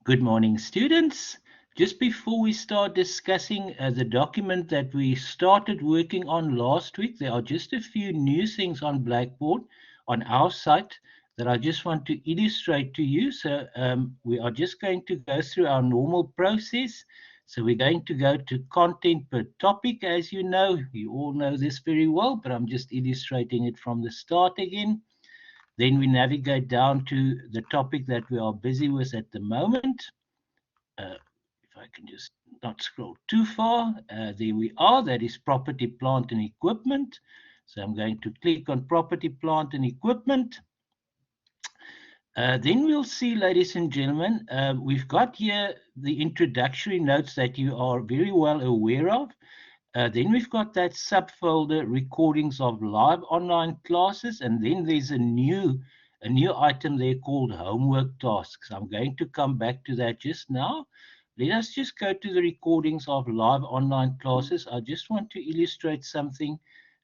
Good morning, students. Just before we start discussing the document that we started working on last week, there are just a few new things on Blackboard on our site that I just want to illustrate to you. So we are just going to go through our normal process. So we're going to go to content per topic. As you know, you all know this very well, but I'm just illustrating it from the start again. Then we navigate down to the topic that we are busy with at the moment. If I can just not scroll too far, there we are. That is property, plant and equipment. So I'm going to click on property, plant and equipment. Then we'll see, ladies and gentlemen, we've got here the introductory notes that you are very well aware of. Then we've got that subfolder, recordings of live online classes, and then there's a new item there called homework tasks. I'm going to come back to that just now. Let us just go to the recordings of live online classes. I just want to illustrate something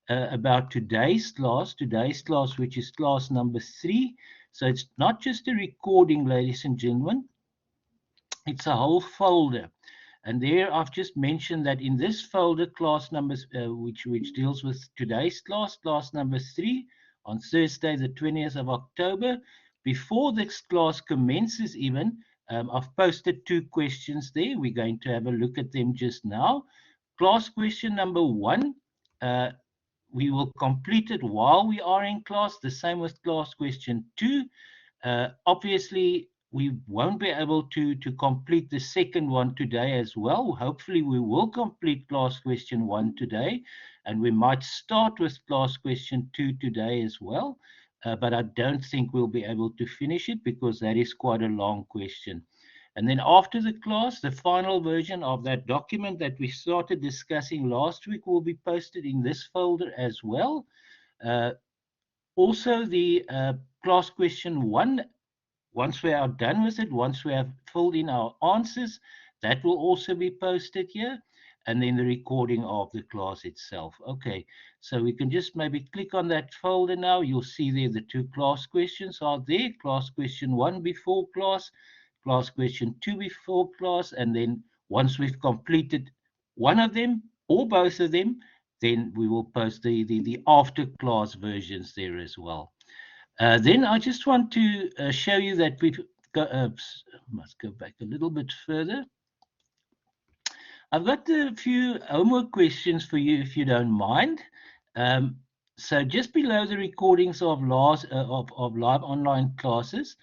about today's class, which is class number 3. So it's not just a recording, ladies and gentlemen, it's a whole folder. And there I've just mentioned that in this folder, class numbers, which deals with today's class number 3, on Thursday, the 20th of October, before this class commences even, I've posted 2 questions there. We're going to have a look at them just now. Class question number 1, we will complete it while we are in class. The same with class question 2. Obviously, we won't be able to complete the second one today as well. Hopefully, we will complete class question 1 today, and we might start with class question 2 today as well. But I don't think we'll be able to finish it because that is quite a long question. And then after the class, the final version of that document that we started discussing last week will be posted in this folder as well. Also, the class question 1, once we are done with it, once we have filled in our answers, that will also be posted here. And then the recording of the class itself. Okay, so we can just maybe click on that folder now. You'll see there the 2 class questions are there. Class question 1 before class question 2 before class. And then once we've completed one of them or both of them, then we will post the after class versions there as well. Then I just want to show you that we've got, must go back a little bit further. I've got a few homework questions for you, if you don't mind. So just below the recordings of live online classes,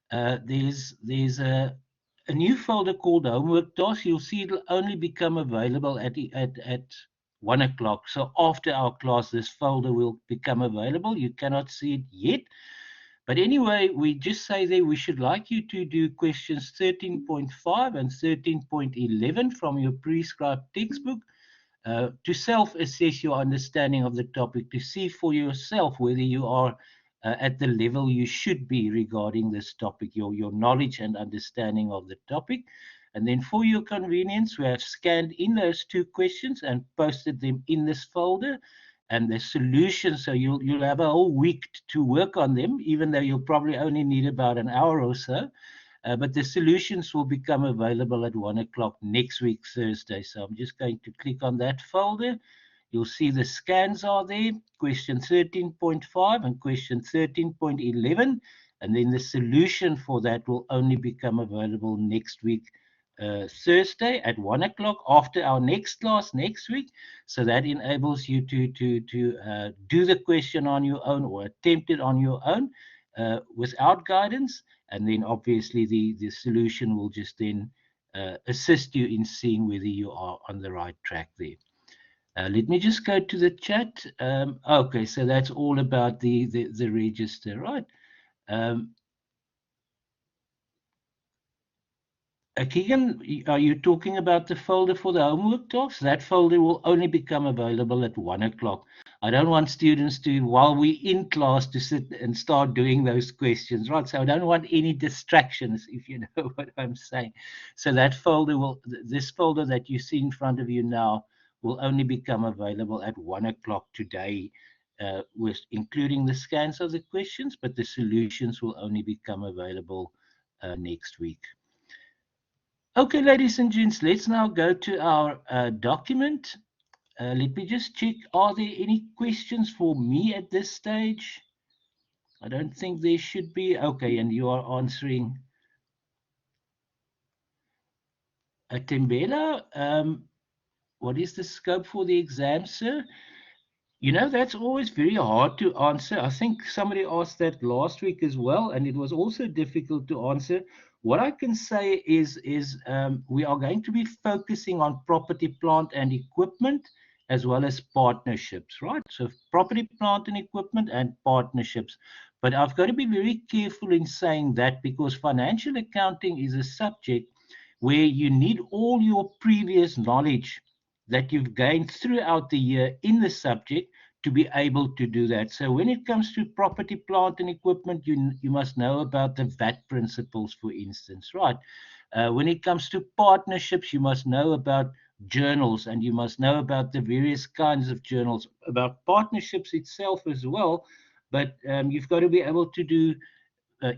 there's a new folder called homework tasks. You'll see it'll only become available at 1 o'clock. So after our class, this folder will become available. You cannot see it yet. But anyway, we just say there we should like you to do questions 13.5 and 13.11 from your prescribed textbook to self-assess your understanding of the topic, to see for yourself whether you are at the level you should be regarding this topic, your knowledge and understanding of the topic. And then for your convenience, we have scanned in those 2 questions and posted them in this folder. And the solution, so you'll have a whole week to work on them, even though you'll probably only need about an hour or so. But the solutions will become available at 1 o'clock next week, Thursday. So I'm just going to click on that folder. You'll see the scans are there, question 13.5 and question 13.11. And then the solution for that will only become available next week, Thursday at 1 o'clock after our next class next week. So that enables you to do the question on your own or attempt it on your own without guidance. And then obviously the solution will just then assist you in seeing whether you are on the right track there. Let me just go to the chat. Okay, so that's all about the register, right? Keegan, are you talking about the folder for the homework talks? That folder will only become available at 1 o'clock. I don't want students to, while we're in class, to sit and start doing those questions, right? So I don't want any distractions, if you know what I'm saying. So that folder this folder that you see in front of you now will only become available at 1 o'clock today, with including the scans of the questions, but the solutions will only become available next week. Okay, ladies and gents, let's now go to our document. Let me just check, are there any questions for me at this stage? I don't think there should be. Okay, and you are answering Tembela. What is the scope for the exam, sir? That's always very hard to answer. I think somebody asked that last week as well, and it was also difficult to answer. What I can say is we are going to be focusing on property, plant, and equipment, as well as partnerships, right? So property, plant, and equipment, and partnerships. But I've got to be very careful in saying that because financial accounting is a subject where you need all your previous knowledge that you've gained throughout the year in the subject to be able to do that. So when it comes to property, plant, and equipment, you must know about the VAT principles, for instance, right? When it comes to partnerships, you must know about journals and you must know about the various kinds of journals, about partnerships itself as well. But you've got to be able to do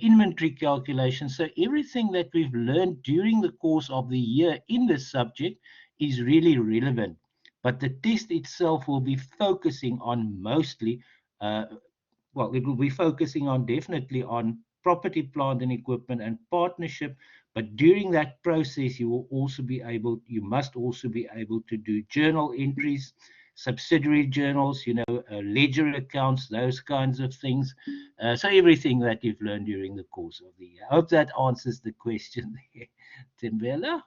inventory calculations. So everything that we've learned during the course of the year in this subject is really relevant. But the test itself will be focusing on mostly, uh, well, it will be focusing on definitely on property, plant, and equipment and partnership. But during that process, you must also be able to do journal entries, subsidiary journals, ledger accounts, those kinds of things. So everything that you've learned during the course of the year. I hope that answers the question there, Timbela.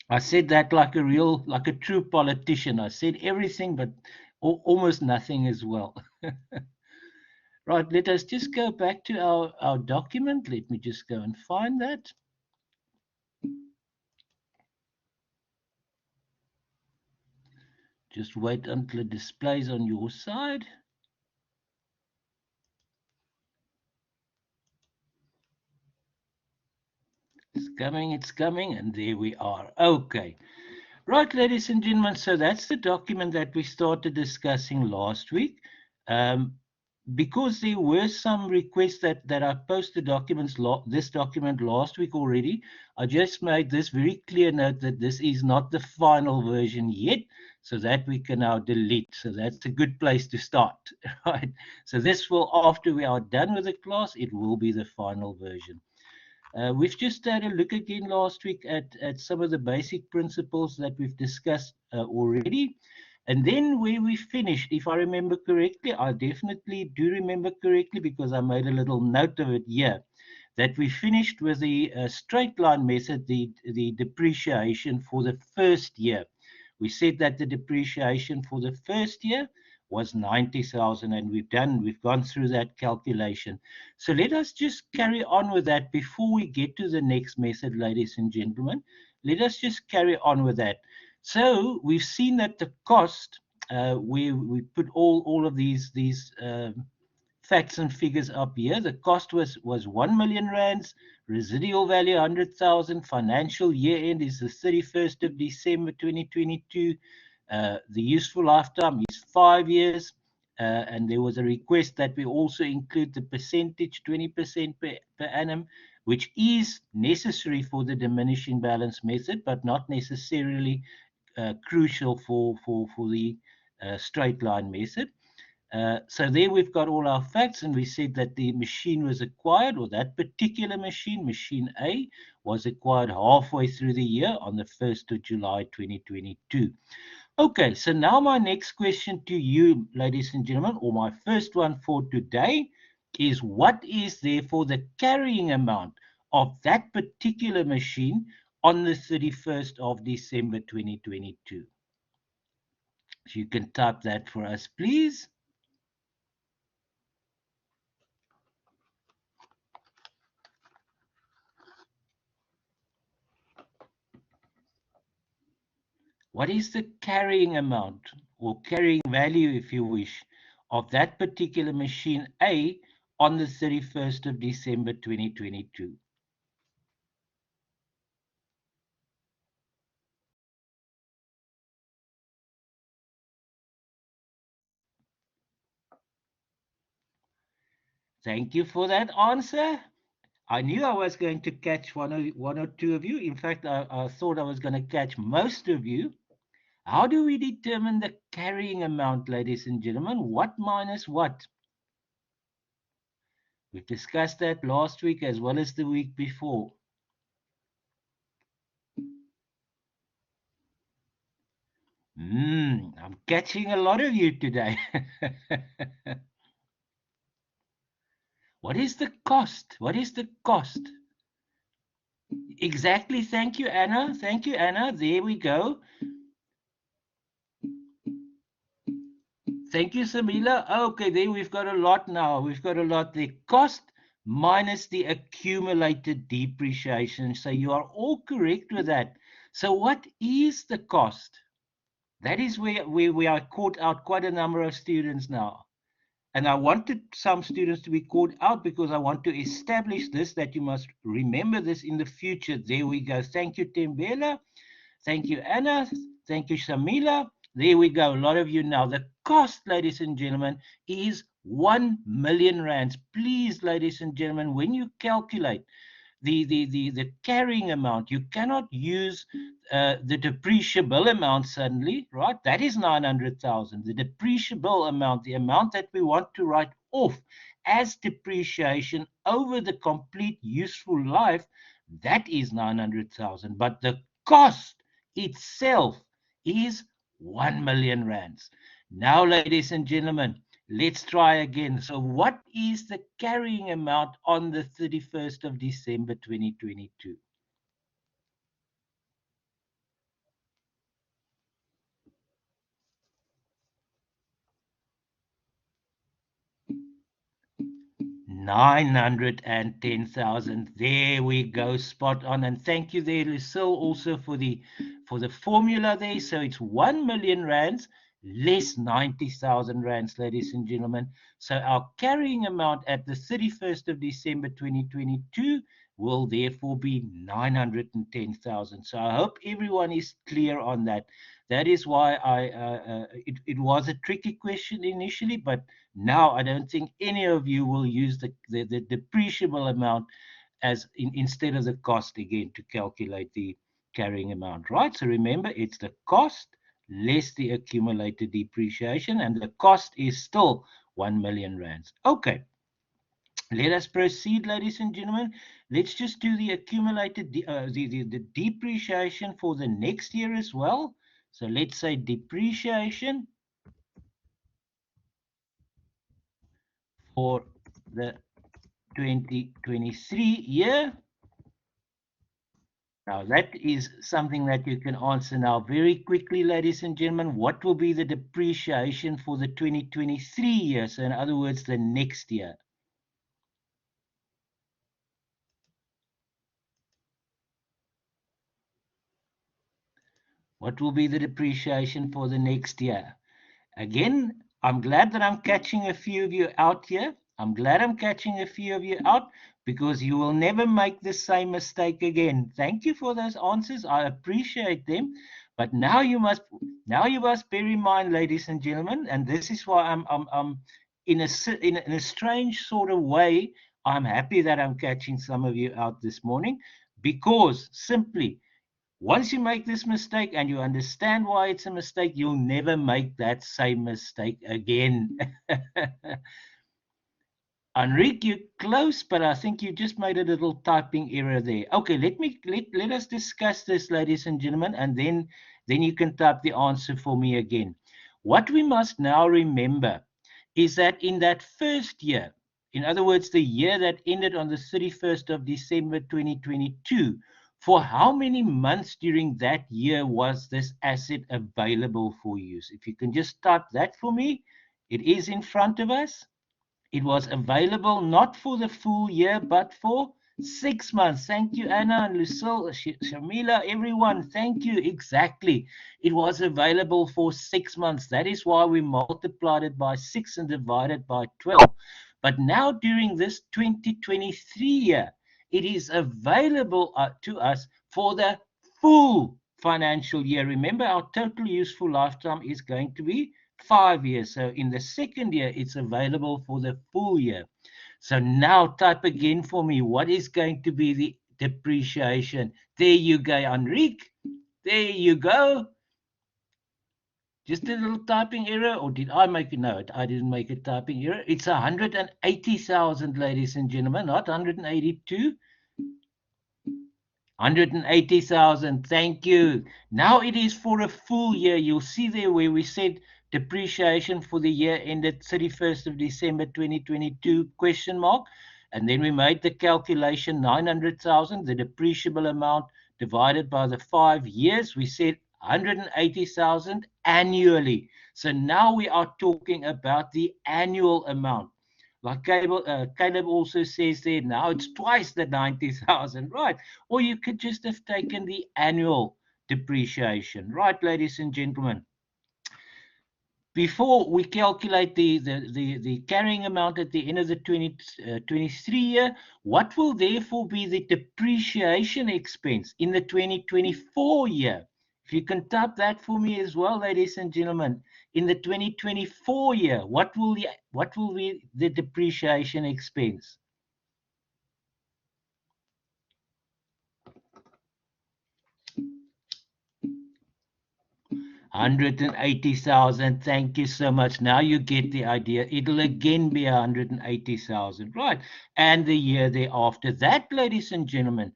I said that like a true politician. I said everything, but almost nothing as well. Right, let us just go back to our document. Let me just go and find that. Just wait until it displays on your side. It's coming, and there we are. Okay. Right, ladies and gentlemen, so that's the document that we started discussing last week. Um, because there were some requests that I posted this document last week already, I just made this very clear note that this is not the final version yet, so that we can now delete. So that's a good place to start, right? So this will, after we are done with the class, it will be the final version. We've just had a look again last week at some of the basic principles that we've discussed already. And then where we finished, if I remember correctly, I definitely do remember correctly because I made a little note of it here, that we finished with the straight line method, the depreciation for the first year. We said that the depreciation for the first year was 90,000, and we've gone through that calculation. So let us just carry on with that before we get to the next method, ladies and gentlemen. Let us just carry on with that. So we've seen that the cost, we put all of these facts and figures up here. The cost was 1 million rands, residual value 100,000, financial year end is the 31st of December 2022. The useful lifetime is 5 years. And there was a request that we also include the percentage, 20% per annum, which is necessary for the diminishing balance method, but not necessarily crucial for the straight line method. So there we've got all our facts, and we said that the machine was acquired, or that particular machine, machine A, was acquired halfway through the year on the 1st of July 2022. Okay, so now my next question to you, ladies and gentlemen, or my first one for today, is what is therefore the carrying amount of that particular machine on the 31st of December 2022? So you can type that for us, please. What is the carrying amount or carrying value, if you wish, of that particular machine A on the 31st of December 2022? Thank you for that answer. I knew I was going to catch one or two of you. In fact, I thought I was going to catch most of you. How do we determine the carrying amount, ladies and gentlemen? What minus what? We've discussed that last week as well as the week before. I'm catching a lot of you today. What is the cost? What is the cost? Exactly. Thank you, Anna. Thank you, Anna. There we go. Thank you, Samila. Okay, there we've got a lot now. We've got a lot. The cost minus the accumulated depreciation. So you are all correct with that. So what is the cost? That is where we are caught out quite a number of students now. And I wanted some students to be called out because I want to establish this, that you must remember this in the future. There we go. Thank you, Tembela. Thank you, Anna. Thank you, Shamila. There we go. A lot of you now. The cost, ladies and gentlemen, is 1 million rands. Please, ladies and gentlemen, when you calculate the carrying amount, you cannot use the depreciable amount suddenly, right? That is 900,000. The depreciable amount, the amount that we want to write off as depreciation over the complete useful life, that is 900,000. But the cost itself is 1 million rands. Now, ladies and gentlemen, let's try again. So what is the carrying amount on the 31st of December 2022? $910,000. There we go, spot on. And thank you there, Lucille, also for the formula there. So it's 1 million rands less 90,000 rands, ladies and gentlemen. So our carrying amount at the 31st of December 2022 will therefore be 910,000. So I hope everyone is clear on that. That is why it was a tricky question initially, but now I don't think any of you will use the depreciable amount as instead of the cost again to calculate the carrying amount, right? So remember, it's the cost less the accumulated depreciation, and the cost is still 1 million rands. Okay, let us proceed, ladies and gentlemen. Let's just do the accumulated the depreciation for the next year as well. So let's say depreciation for the 2023 year. Now, that is something that you can answer now very quickly, ladies and gentlemen. What will be the depreciation for the 2023 year? So, in other words, the next year. What will be the depreciation for the next year? Again, I'm glad that I'm catching a few of you out here. I'm glad I'm catching a few of you out because you will never make the same mistake again. Thank you for those answers. I appreciate them. But now you must bear in mind, ladies and gentlemen, and this is why I'm in a strange sort of way. I'm happy that I'm catching some of you out this morning because simply once you make this mistake and you understand why it's a mistake, you'll never make that same mistake again. Enrique, you're close, but I think you just made a little typing error there. Okay, let us discuss this, ladies and gentlemen, and then you can type the answer for me again. What we must now remember is that in that first year, in other words, the year that ended on the 31st of December 2022, for how many months during that year was this asset available for use? If you can just type that for me, it is in front of us. It was available not for the full year, but for 6 months. Thank you, Anna and Lucille, Shamila, everyone. Thank you. Exactly. It was available for 6 months. That is why we multiplied it by 6 and divided by 12. But now during this 2023 year, it is available to us for the full financial year. Remember, our total useful lifetime is going to be 5 years. So in the second year, it's available for the full year. So now type again for me. What is going to be the depreciation? There you go, Enrique. There you go. Just a little typing error, or did I make a note? I didn't make a typing error. It's 180,000, ladies and gentlemen, not 182. 180,000. Thank you. Now it is for a full year. You'll see there where we said depreciation for the year ended 31st of December 2022 question mark. And then we made the calculation 900,000, the depreciable amount divided by the 5 years. We said 180,000 annually. So now we are talking about the annual amount. Like Caleb also says there, now it's twice the 90,000, right? Or you could just have taken the annual depreciation, right, ladies and gentlemen? Before we calculate the carrying amount at the end of the 2023 year, what will therefore be the depreciation expense in the 2024 year? If you can type that for me as well, ladies and gentlemen, in the 2024 year, what will be the depreciation expense? 180,000. Thank you so much. Now you get the idea. It'll again be 180,000, right? And the year thereafter. That, ladies and gentlemen,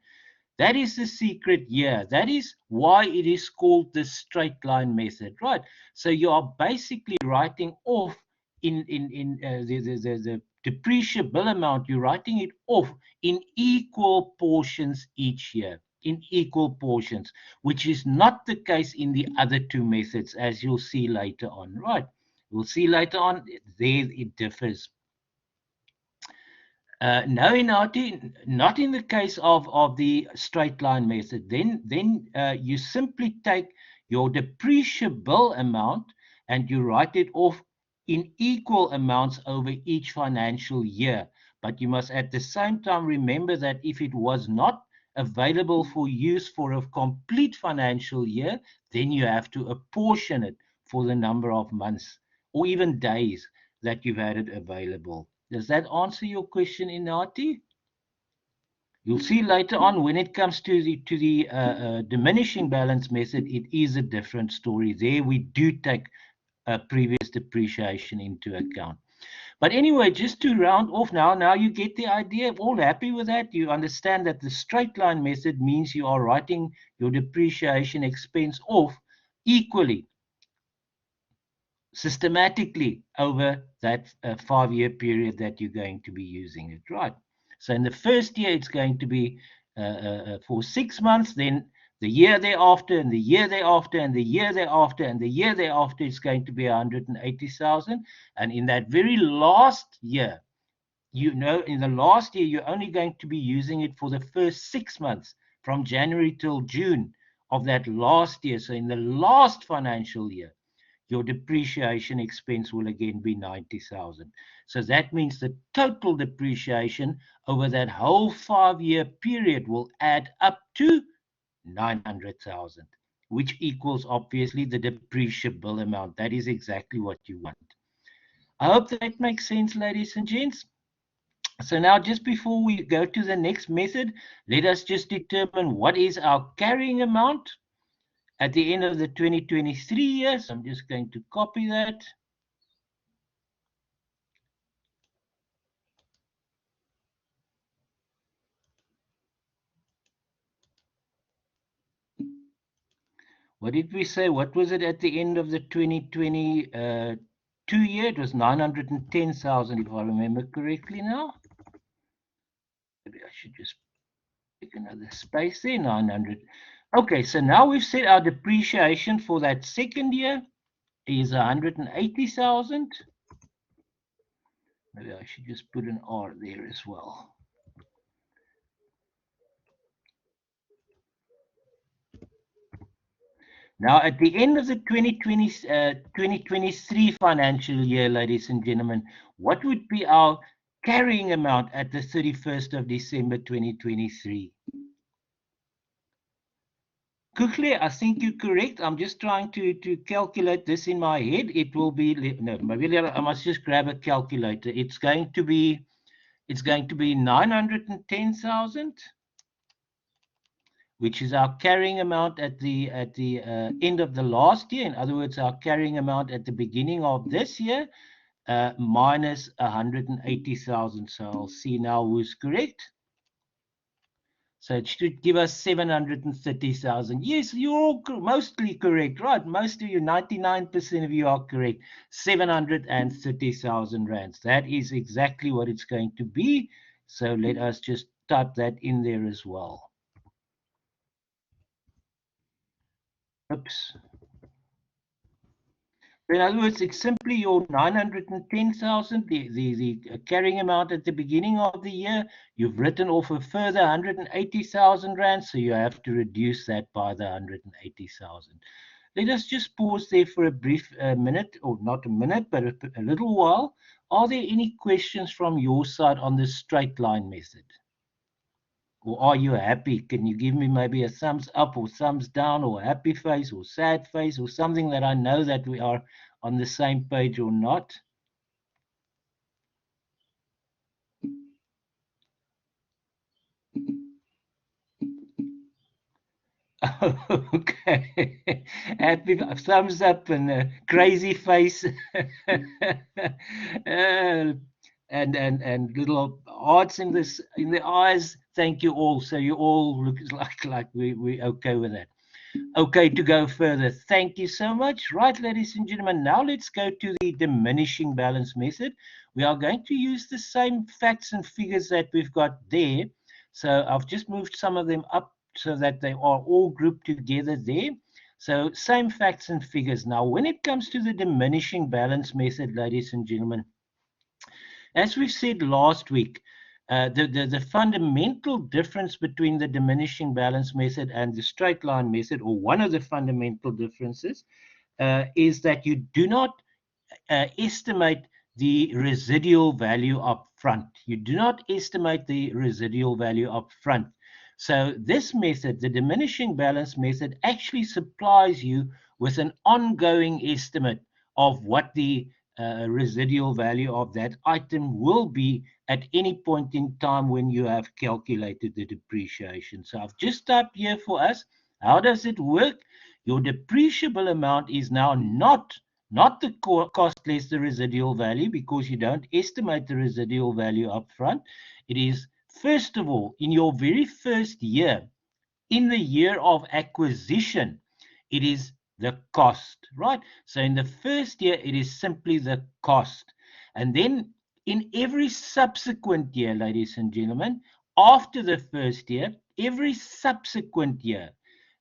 that is the secret year. That is why it is called the straight line method, right? So you are basically writing off in the depreciable amount. You're writing it off in equal portions each year, in equal portions, which is not the case in the other two methods, as you'll see later on, right? We'll see later on, there it differs. No, not in the case of the straight line method. Then you simply take your depreciable amount and you write it off in equal amounts over each financial year. But you must at the same time remember that if it was not available for use for a complete financial year, then you have to apportion it for the number of months or even days that you've had it available. Does that answer your question, Inati? You'll see later on when it comes to the diminishing balance method, it is a different story. There we do take previous depreciation into account. But anyway, just to round off now you get the idea. All happy with that? You understand that the straight line method means you are writing your depreciation expense off equally, systematically over that 5-year period that you're going to be using it, right? So in the first year, it's going to be for 6 months, then the year thereafter, and the year thereafter, and the year thereafter, and the year thereafter, it's going to be 180,000. And in that very last year, in the last year, you're only going to be using it for the first 6 months from January till June of that last year. So in the last financial year, your depreciation expense will again be 90,000. So that means the total depreciation over that whole 5-year period will add up to 900,000, which equals obviously the depreciable amount. That is exactly what you want. I hope that makes sense, ladies and gents. So now, just before we go to the next method, let us just determine what is our carrying amount at the end of the 2023 year. So I'm just going to copy that. What did we say? What was it at the end of the 2022 year? It was 910,000, if I remember correctly now. Maybe I should just pick another space there, 900. Okay, so now we've set our depreciation for that second year is 180,000. Maybe I should just put an R there as well. Now, at the end of the 2023 financial year, ladies and gentlemen, what would be our carrying amount at the 31st of December 2023? Quickly, I think you're correct. I'm just trying to calculate this in my head. It will be, no, maybe I must just grab a calculator. It's going to be it's going to be 910,000, which is our carrying amount at the end of the last year. In other words, our carrying amount at the beginning of this year, minus 180,000. So I'll see now who's correct. So it should give us 730,000. Yes, you're all mostly correct, right? Most of you, 99% of you are correct. 730,000 rands. That is exactly what it's going to be. So let us just type that in there as well. Oops. In other words, it's simply your 910,000, the carrying amount at the beginning of the year. You've written off a further 180,000 rand, so you have to reduce that by the 180,000. Let us just pause there for a brief minute, or not a minute, but a little while. Are there any questions from your side on the straight line method? Or are you happy? Can you give me maybe a thumbs up or thumbs down, or a happy face or sad face, or something that I know that we are on the same page or not? Okay. Happy thumbs up and a crazy face. And little hearts in the eyes. Thank you all. So you all look like we okay with that. Okay, to go further. Thank you so much. Right, ladies and gentlemen, now let's go to the diminishing balance method. We are going to use the same facts and figures that we've got there. So I've just moved some of them up so that they are all grouped together there. So same facts and figures. Now, when it comes to the diminishing balance method, ladies and gentlemen, as we said last week, the fundamental difference between the diminishing balance method and the straight line method, or one of the fundamental differences, is that you do not estimate the residual value up front. You do not estimate the residual value up front. So this method, the diminishing balance method, actually supplies you with an ongoing estimate of what the residual value of that item will be at any point in time when you have calculated the depreciation. So I've just typed here for us, how does it work? Your depreciable amount is now not the cost less the residual value, because you don't estimate the residual value up front. It is, first of all, in your very first year, in the year of acquisition, it is the cost, right? So in the first year, it is simply the cost. And then in every subsequent year, ladies and gentlemen, after the first year, every subsequent year,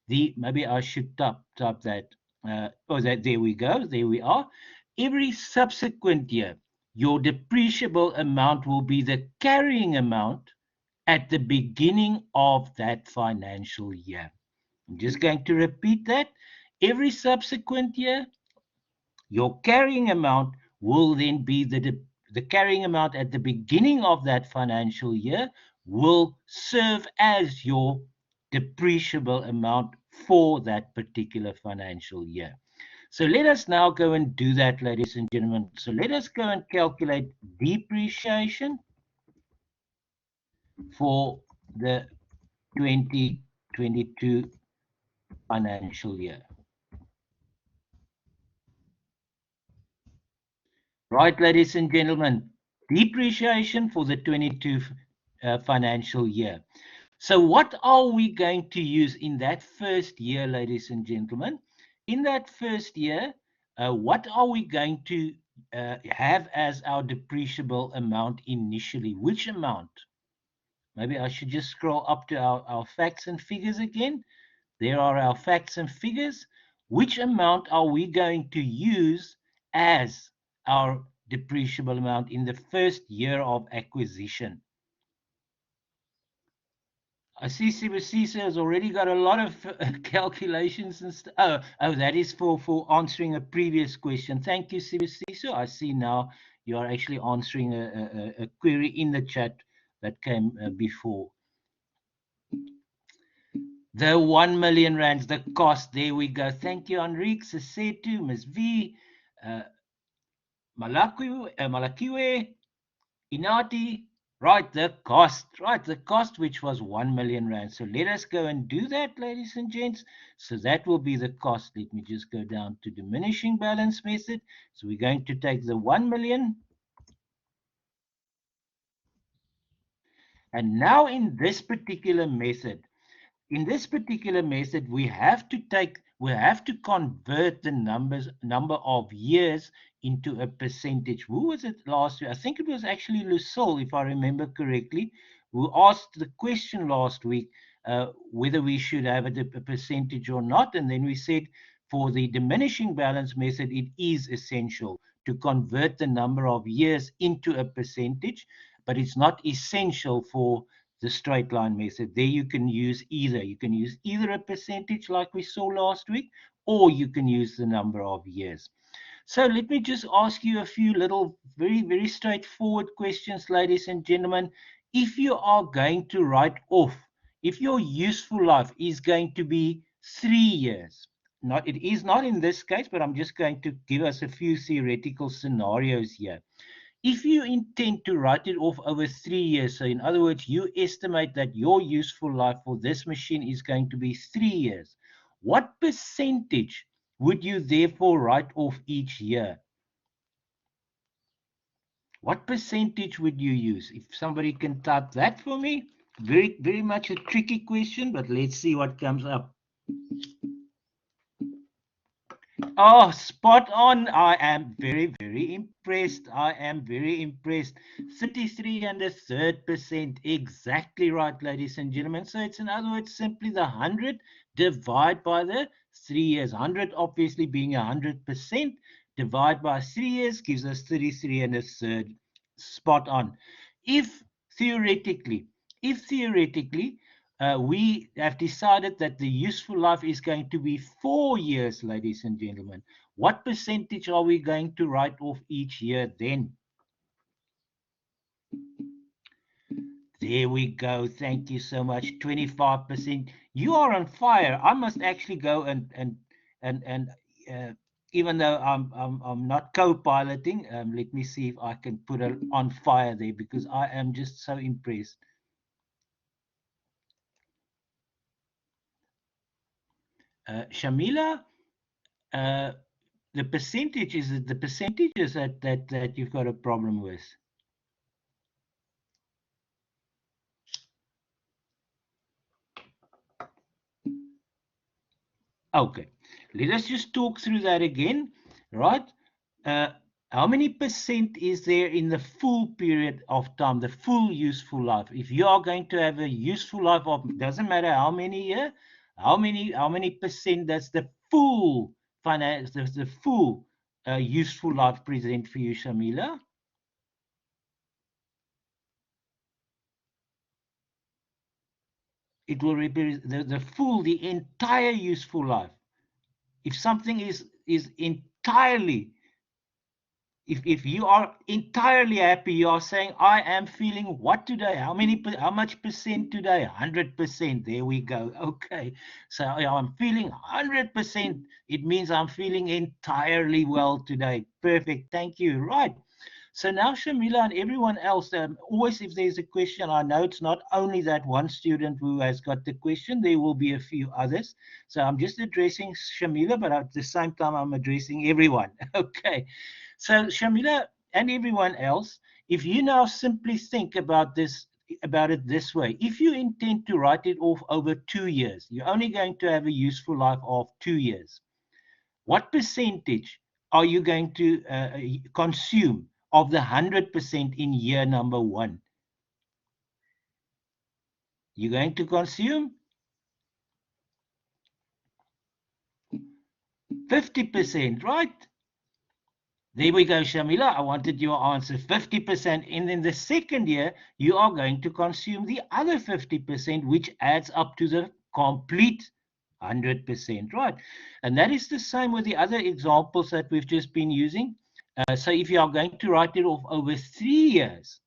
maybe I should type that. There we go. There we are. Every subsequent year, your depreciable amount will be the carrying amount at the beginning of that financial year. I'm just going to repeat that. Every subsequent year, your carrying amount will then be the carrying amount at the beginning of that financial year will serve as your depreciable amount for that particular financial year. So let us now go and do that, ladies and gentlemen. So let us go and calculate depreciation for the 2022 financial year. Right, ladies and gentlemen, depreciation for the 22 financial year. So what are we going to use in that first year, ladies and gentlemen? In that first year, what are we going to have as our depreciable amount initially? Which amount? Maybe I should just scroll up to our facts and figures again. There are our facts and figures. Which amount are we going to use as our depreciable amount in the first year of acquisition? I see Sibusisa has already got a lot of calculations and stuff. Oh, that is for answering a previous question. Thank you, Sibusisa. I see now you are actually answering a query in the chat that came before. The 1 million rands, the cost. There we go. Thank you, Enrique, Sesetu, Ms. V, Malakiwe, Inati, Right, the cost which was 1 million rand. So let us go and do that, ladies and gents. So that will be the cost. Let me just go down to diminishing balance method. So we're going to take the 1 million. And now in this particular method, we have to convert the number of years into a percentage. Who was it last week? I think it was actually Lucille, if I remember correctly, who asked the question last week whether we should have a percentage or not. And then we said for the diminishing balance method, it is essential to convert the number of years into a percentage, but it's not essential for the straight line method. There you can use either. You can use either a percentage like we saw last week, or you can use the number of years. So let me just ask you a few little, very, very straightforward questions, ladies and gentlemen. If you are going to write off, if your useful life is going to be 3 years, it is not in this case, but I'm just going to give us a few theoretical scenarios here. If you intend to write it off over 3 years, so in other words, you estimate that your useful life for this machine is going to be 3 years, what percentage would you therefore write off each year? What percentage would you use? If somebody can type that for me, very, very much a tricky question, but let's see what comes up. Oh, spot on. I am very, very impressed. I am very impressed. 33 and a third percent. Exactly right, ladies and gentlemen. So it's, in other words, simply the 100 divided by the 3 years. 100 obviously being 100%, divide by 3 years gives us 33 and a third. Spot on. If theoretically, if theoretically, we have decided that the useful life is going to be 4 years, ladies and gentlemen. What percentage are we going to write off each year then? There we go. Thank you so much. 25%. You are on fire. I must actually go and uh, even though I'm not co-piloting, let me see if I can put it on fire there because I am just so impressed. Shamila, uh, the percentages that you've got a problem with. Okay, let us just talk through that again, right? Uh, how many percent is there in the full period of time, the full useful life? If you are going to have a useful life of, doesn't matter how many year, how many percent does the full finance, the full useful life present for you, Shamila? It will represent the entire useful life. If something is entirely, if you are entirely happy, you are saying, I am feeling what today? How much percent today? 100%. There we go. Okay. So I'm feeling 100%. It means I'm feeling entirely well today. Perfect. Thank you. Right. So now, Shamila and everyone else, always if there's a question, I know it's not only that one student who has got the question, there will be a few others. So I'm just addressing Shamila, but at the same time, I'm addressing everyone. Okay. So Shamila and everyone else, if you now simply think about it this way, if you intend to write it off over 2 years, you're only going to have a useful life of 2 years. What percentage are you going to consume of the 100% in year number one? You're going to consume 50%, right? There we go, Shamila. I wanted your answer 50%. And in the second year, you are going to consume the other 50%, which adds up to the complete 100%, right? And that is the same with the other examples that we've just been using. So if you are going to write it off over 3 years,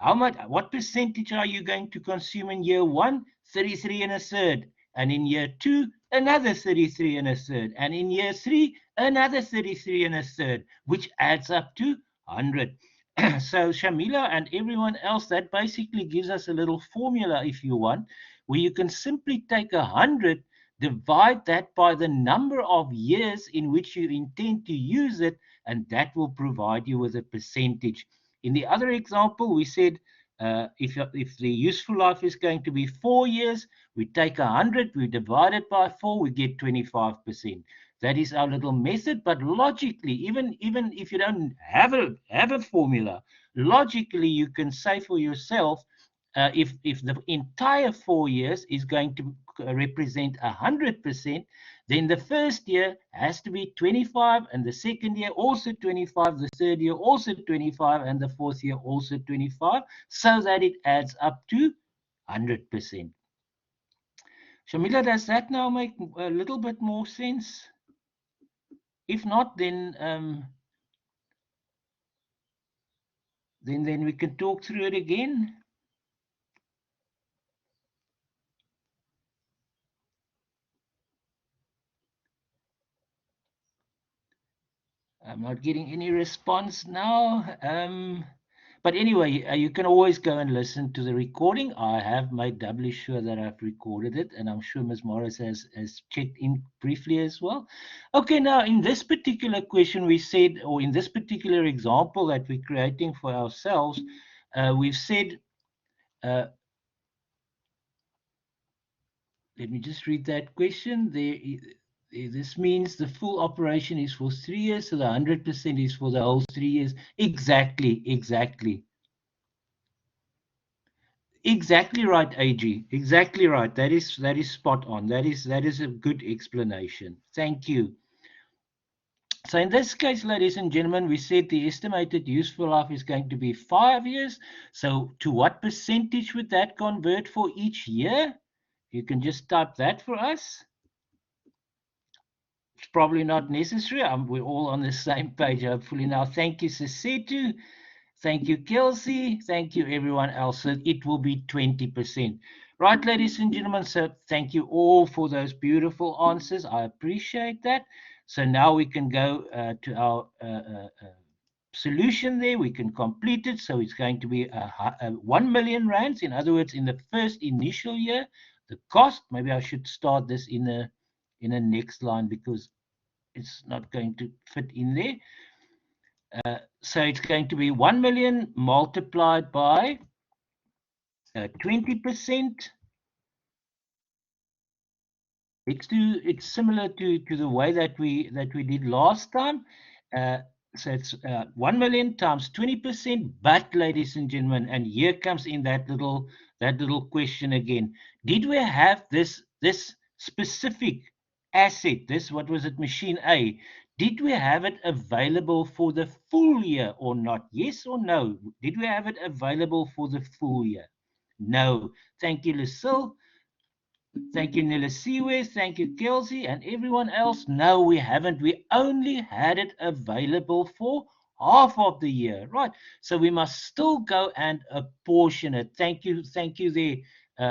what percentage are you going to consume in year one? 33 and a third. And in year two, another 33 and a third. And in year three, another 33 and a third, which adds up to 100. So Shamila and everyone else, that basically gives us a little formula, if you want, where you can simply take 100, divide that by the number of years in which you intend to use it, and that will provide you with a percentage. In the other example, we said if the useful life is going to be 4 years, we take 100, we divide it by 4, we get 25%. That is our little method. But logically, even if you don't have a formula, logically you can say for yourself, if the entire 4 years is going to represent 100%, then the first year has to be 25, and the second year also 25, the third year also 25, and the fourth year also 25, so that it adds up to 100%. Shamila, does that now make a little bit more sense? If not, then we can talk through it again. I'm not getting any response now. But anyway, you can always go and listen to the recording. I have made doubly sure that I've recorded it, and I'm sure Ms. Morris has checked in briefly as well. Okay, now in this particular question, we said, or in this particular example that we're creating for ourselves, we've said, let me just read that question. This means the full operation is for 3 years, so the 100% is for the whole 3 years. Exactly, exactly. Exactly right, AG. Exactly right. That is spot on. That is a good explanation. Thank you. So in this case, ladies and gentlemen, we said the estimated useful life is going to be 5 years. So to what percentage would that convert for each year? You can just type that for us. It's probably not necessary. We're all on the same page, hopefully now. Thank you, Sisetu. Thank you, Kelsey. Thank you, everyone else. So it will be 20%. Right, ladies and gentlemen. So thank you all for those beautiful answers. I appreciate that. So now we can go to our solution there. We can complete it. So it's going to be 1 million rands. In other words, in the first initial year, the cost, maybe I should start this in a next line because it's not going to fit in there. So it's going to be 1 million multiplied by 20%. It's similar to the way that we did last time. So it's 1 million times 20%. But ladies and gentlemen, and here comes in that little question again. Did we have this specific asset? This, what was it, machine A? Did we have it available for the full year or not? Yes or no? Did we have it available for the full year? No. Thank you, Lucille. Thank you, Nilasiwe. Thank you, Kelsey, and everyone else. No, we haven't. We only had it available for half of the year, right? So we must still go and apportion it. Thank you there.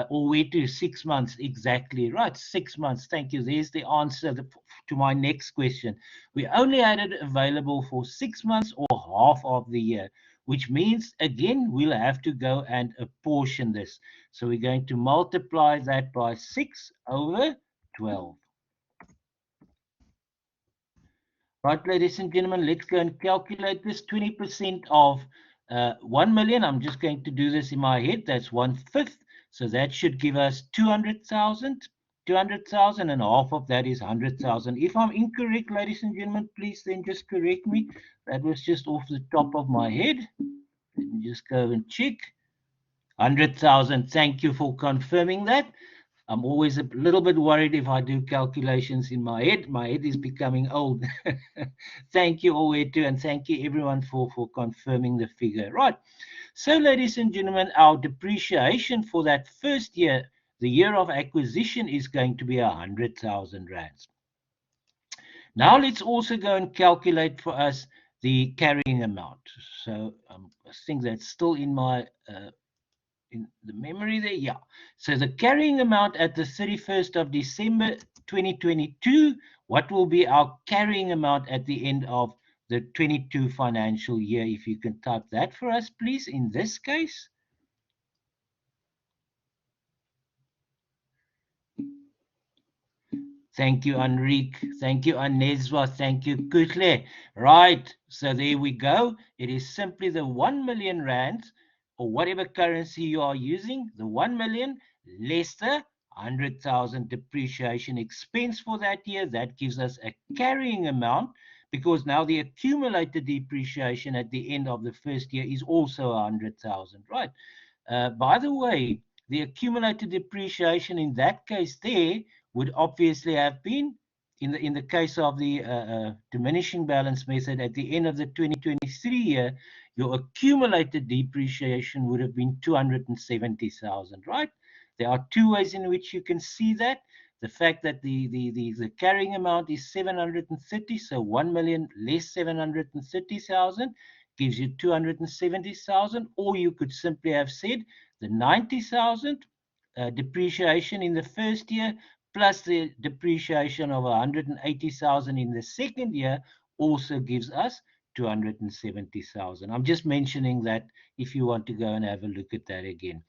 Or where to? 6 months, exactly, right? 6 months. Thank you. There's the answer to my next question. We only had it available for 6 months or half of the year, which means, again, we'll have to go and apportion this. So we're going to multiply that by 6 over 12. Right, ladies and gentlemen, let's go and calculate this. 20% of 1 million. I'm just going to do this in my head. That's 1/5. So that should give us 200,000. 200,000, and half of that is 100,000. If I'm incorrect, ladies and gentlemen, please then just correct me. That was just off the top of my head. Let me just go and check. 100,000. Thank you for confirming that. I'm always a little bit worried if I do calculations in my head. My head is becoming old. Thank you, Owetu, and thank you everyone for confirming the figure. Right. So, ladies and gentlemen, our depreciation for that first year, the year of acquisition, is going to be 100,000 rands. Now let's also go and calculate for us the carrying amount. So I think that's still in my in the memory there. Yeah. So the carrying amount at the 31st of December 2022, what will be our carrying amount at the end of the 22 financial year. If you can type that for us, please, in this case. Thank you, Enrique. Thank you, Anezwa. Thank you, Kutle. Right, so there we go. It is simply the 1 million rands, or whatever currency you are using, the 1 million less the 100,000 depreciation expense for that year. That gives us a carrying amount, because now the accumulated depreciation at the end of the first year is also 100,000, right? By the way, the accumulated depreciation in that case there would obviously have been, in the case of the diminishing balance method, at the end of the 2023 year, your accumulated depreciation would have been 270,000, right? There are two ways in which you can see that. The fact that the carrying amount is 730, so 1 million less 730,000 gives you 270,000, or you could simply have said the 90,000 depreciation in the first year plus the depreciation of 180,000 in the second year also gives us 270,000. I'm just mentioning that if you want to go and have a look at that again.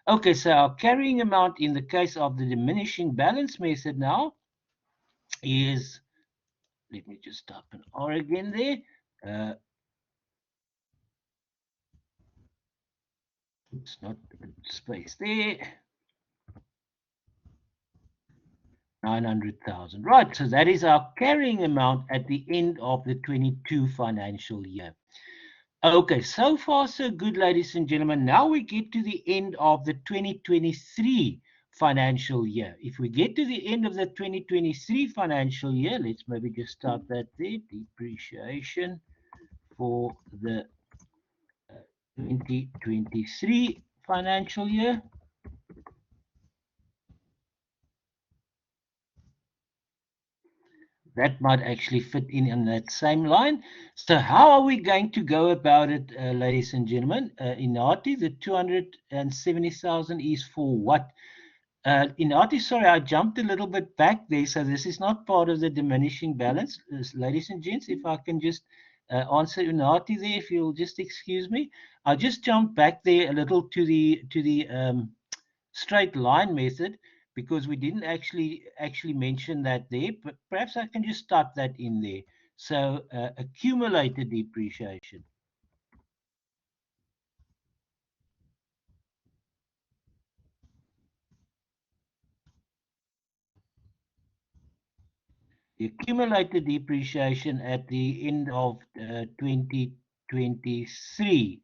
Okay, so our carrying amount in the case of the diminishing balance method now is, let me just type an R again there. It's not space there. 900,000. Right, so that is our carrying amount at the end of the 22 financial year. Okay, so far so good, ladies and gentlemen. Now we get to the end of the 2023 financial year. If we get to the end of the 2023 financial year, let's maybe just start that there, depreciation for the 2023 financial year. That might actually fit in that same line. So how are we going to go about it, ladies and gentlemen? Inati, the 270,000 is for what? Inati, sorry, I jumped a little bit back there. So this is not part of the diminishing balance. Ladies and gents, if I can just answer Inati there, if you'll just excuse me. I just jumped back there a little to the straight line method, because we didn't actually mention that there, but perhaps I can just type that in there. So accumulated depreciation. The accumulated depreciation at the end of 2023,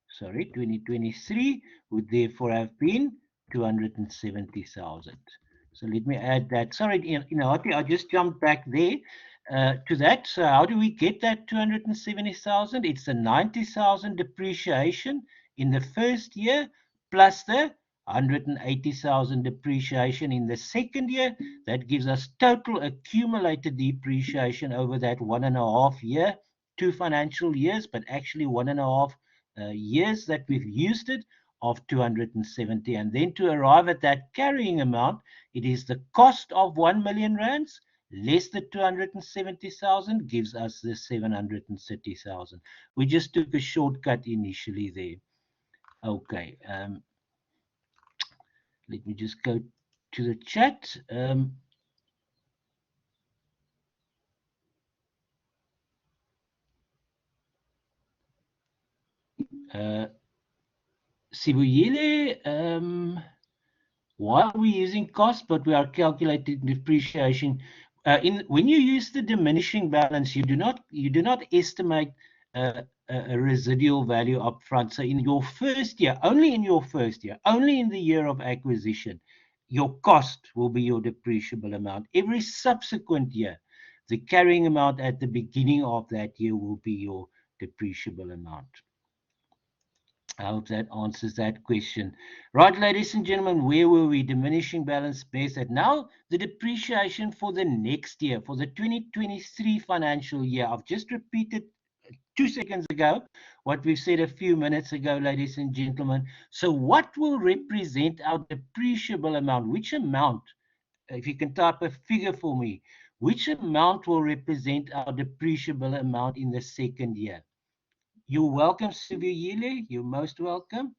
sorry, 2023 would therefore have been 270,000. So let me add that. Sorry, Inati, I just jumped back there to that. So how do we get that 270,000? It's the 90,000 depreciation in the first year plus the 180,000 depreciation in the second year. That gives us total accumulated depreciation over that 1.5 year, 2 financial years, but actually 1.5 years that we've used it, of 270. And then to arrive at that carrying amount, it is the cost of 1 million rands less the 270,000 gives us the 730,000. We just took a shortcut initially there. Okay. Let me just go to the chat. Sibuyele, why are we using cost, but we are calculating depreciation? When you use the diminishing balance, you do not estimate a residual value up front. So in your first year, only in the year of acquisition, your cost will be your depreciable amount. Every subsequent year, the carrying amount at the beginning of that year will be your depreciable amount. I hope that answers that question. Right, ladies and gentlemen, where were we? Diminishing balance method. Now, the depreciation for the next year, for the 2023 financial year. I've just repeated 2 seconds ago what we said a few minutes ago, ladies and gentlemen. So what will represent our depreciable amount? Which amount, if you can type a figure for me, which amount will represent our depreciable amount in the second year? You're welcome, Sivuyile. You're most welcome.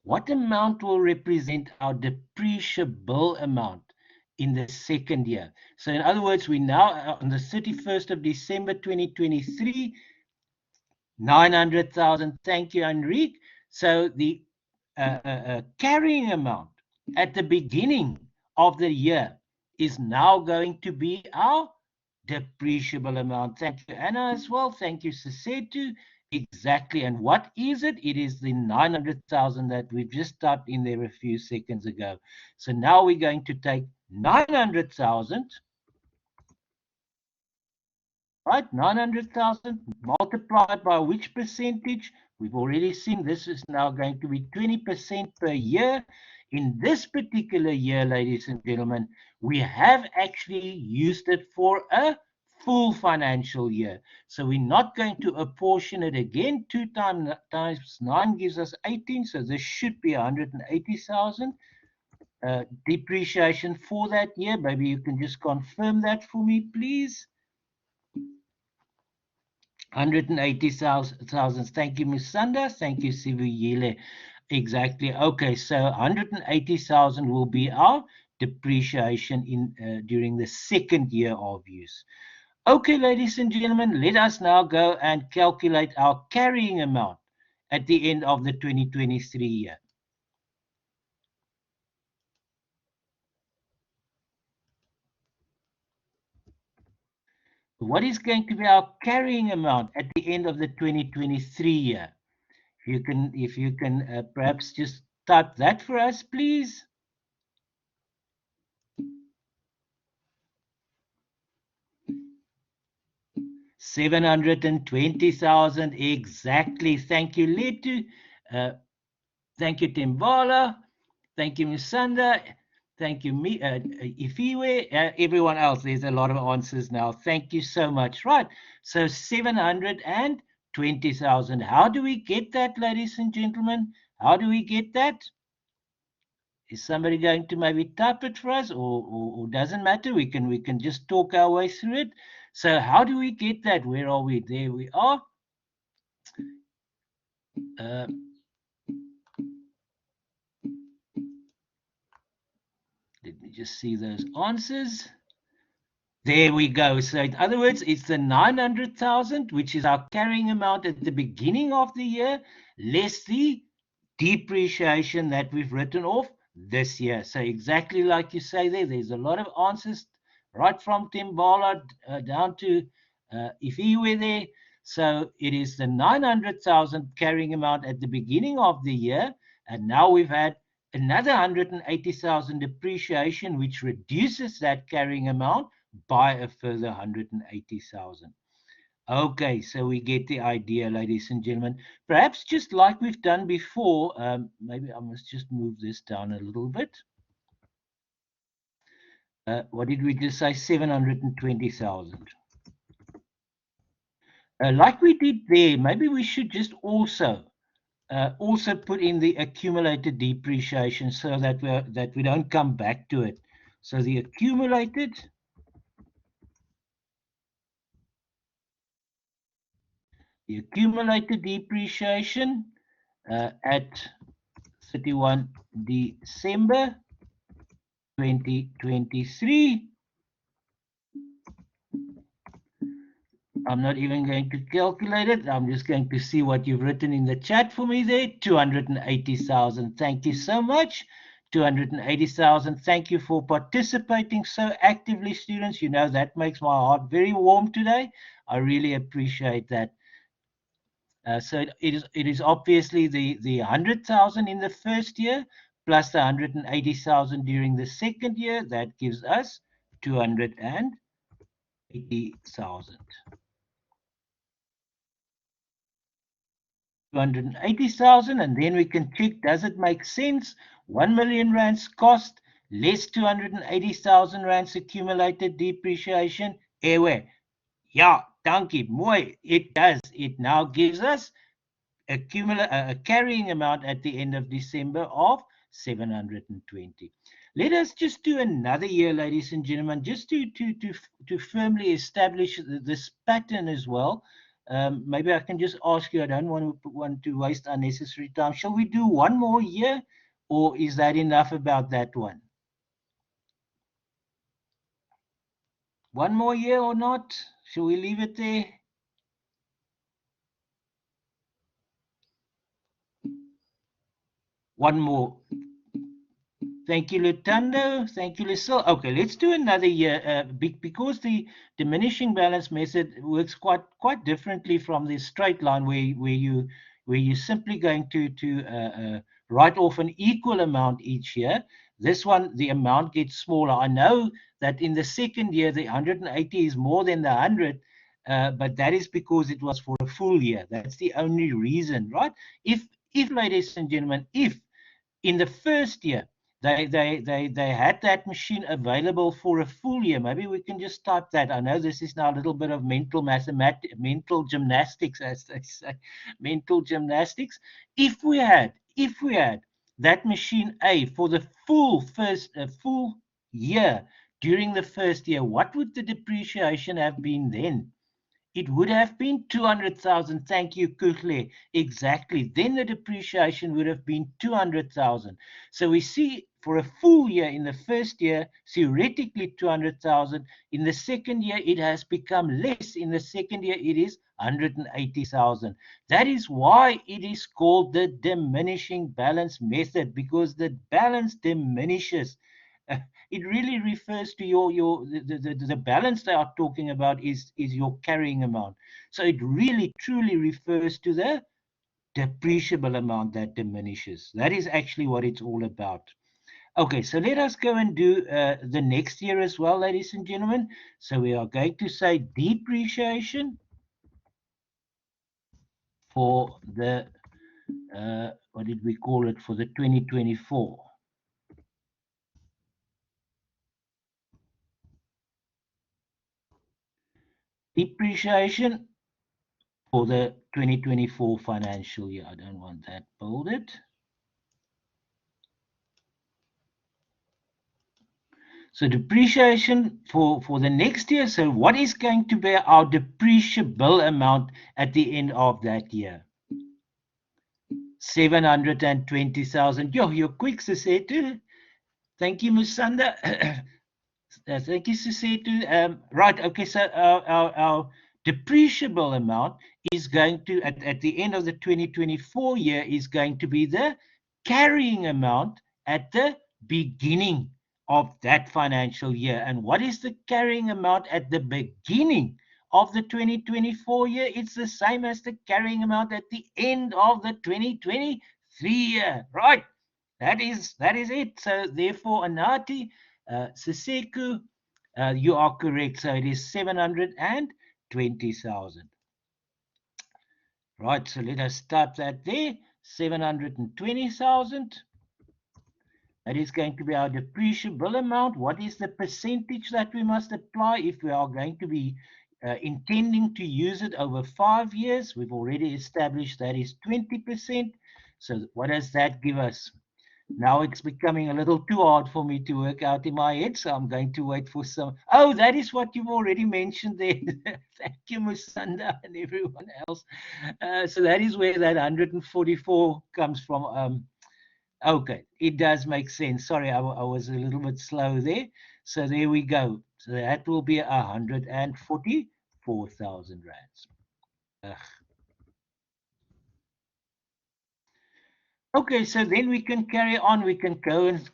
What amount will represent our depreciable amount in the second year? So in other words, we now on the 31st of December 2023, 900,000. Thank you, Enrique. So the carrying amount at the beginning of the year is now going to be our depreciable amount. Thank you, Anna, as well. Thank you, Sisetu. Exactly. And what is it? It is the 900,000 that we've just typed in there a few seconds ago. So now we're going to take 900,000, right? 900,000 multiplied by which percentage? We've already seen this is now going to be 20% per year. In this particular year, ladies and gentlemen, we have actually used it for a full financial year. So we're not going to apportion it again. 2 times 9 gives us 18. So this should be 180,000 depreciation for that year. Maybe you can just confirm that for me, please. 180,000. Thank you, Ms. Sanda. Thank you, Sivuyile. Exactly. Okay, so 180,000 will be our depreciation in during the second year of use. Okay, ladies and gentlemen, let us now go and calculate our carrying amount at the end of the 2023 year. What is going to be our carrying amount at the end of the 2023 year? If you can perhaps just type that for us, please. 720,000 exactly. Thank you, Letu. Thank you, Timbala. Thank you, Misanda. Thank you, Ifiwe. Everyone else, there's a lot of answers now. Thank you so much. Right. So 720,000. How do we get that, ladies and gentlemen? How do we get that? Is somebody going to maybe type it for us, or doesn't matter? We can just talk our way through it. So how do we get that? Where are we? There we are. Let me just see those answers. There we go. So in other words, it's the 900,000, which is our carrying amount at the beginning of the year, less the depreciation that we've written off this year. So exactly like you say there's a lot of answers right from Timbala down to Ifiwe there. So it is the 900,000 carrying amount at the beginning of the year. And now we've had another 180,000 depreciation, which reduces that carrying amount by a further 180,000. Okay, so we get the idea, ladies and gentlemen. Perhaps just like we've done before, maybe I must just move this down a little bit. What did we just say? 720,000. Like we did there, maybe we should just also put in the accumulated depreciation so that we don't come back to it. So the accumulated depreciation at 31 December 2023. I'm not even going to calculate it. I'm just going to see what you've written in the chat for me there. 280,000. Thank you so much. 280,000. Thank you for participating so actively, students. You know, that makes my heart very warm today. I really appreciate that. So it is obviously the 100,000 in the first year plus the 180,000 during the second year. That gives us 280,000. 280,000, and then we can check, does it make sense? 1 million rands cost less 280,000 rands accumulated depreciation. Ewe. Yeah, dankie, mooi. It does. It now gives us a carrying amount at the end of December of 720. Let us just do another year, ladies and gentlemen, just to firmly establish this pattern as well. Maybe I can just ask you, I don't want to waste unnecessary time. Shall we do one more year, or is that enough about that one? One more year or not? Shall we leave it there? One more. Thank you, Lutando. Thank you, Lucille. Okay, let's do another year because the diminishing balance method works quite differently from the straight line where you're simply going to write off an equal amount each year. This one, the amount gets smaller. I know that in the second year, the 180 is more than the 100, but that is because it was for a full year. That's the only reason, right? If ladies and gentlemen, if in the first year they had that machine available for a full year. Maybe we can just type that. I know this is now a little bit of mental gymnastics, as they say, mental gymnastics. If we had that machine A for the full year during the first year, what would the depreciation have been then? It would have been 200,000. Thank you, Kuhle. Exactly. Then the depreciation would have been 200,000. So we see for a full year in the first year, theoretically 200,000. In the second year, it has become less. In the second year, it is 180,000. That is why it is called the diminishing balance method, because the balance diminishes. It really refers to the balance they are talking about is your carrying amount. So it really truly refers to the depreciable amount that diminishes. That is actually what it's all about. Okay, so let us go and do the next year as well, ladies and gentlemen. So we are going to say depreciation for the what did we call it, for the 2024. Depreciation for the 2024 financial year. I don't want that bolded. So depreciation for the next year. So what is going to be our depreciable amount at the end of that year? 720,000. Yo, you're quick, Sisetu. Thank you, Musanda. Thank you, Sisetu. Right, okay, so our depreciable amount is going to, at the end of the 2024 year, is going to be the carrying amount at the beginning of that financial year. And what is the carrying amount at the beginning of the 2024 year? It's the same as the carrying amount at the end of the 2023 year, right? That is it. So therefore, Anati, Siseku, you are correct. So it is 720,000. Right, so let us start that there. 720,000. That is going to be our depreciable amount. What is the percentage that we must apply if we are going to be intending to use it over 5 years? We've already established that is 20%. So what does that give us? Now it's becoming a little too hard for me to work out in my head, so I'm going to wait for some. Oh, that is what you've already mentioned there. Thank you, Musanda, and everyone else. So that is where that 144 comes from. Okay, it does make sense. Sorry, I was a little bit slow there. So there we go. So that will be 144,000 rands. Okay, so then we can carry on. We can go and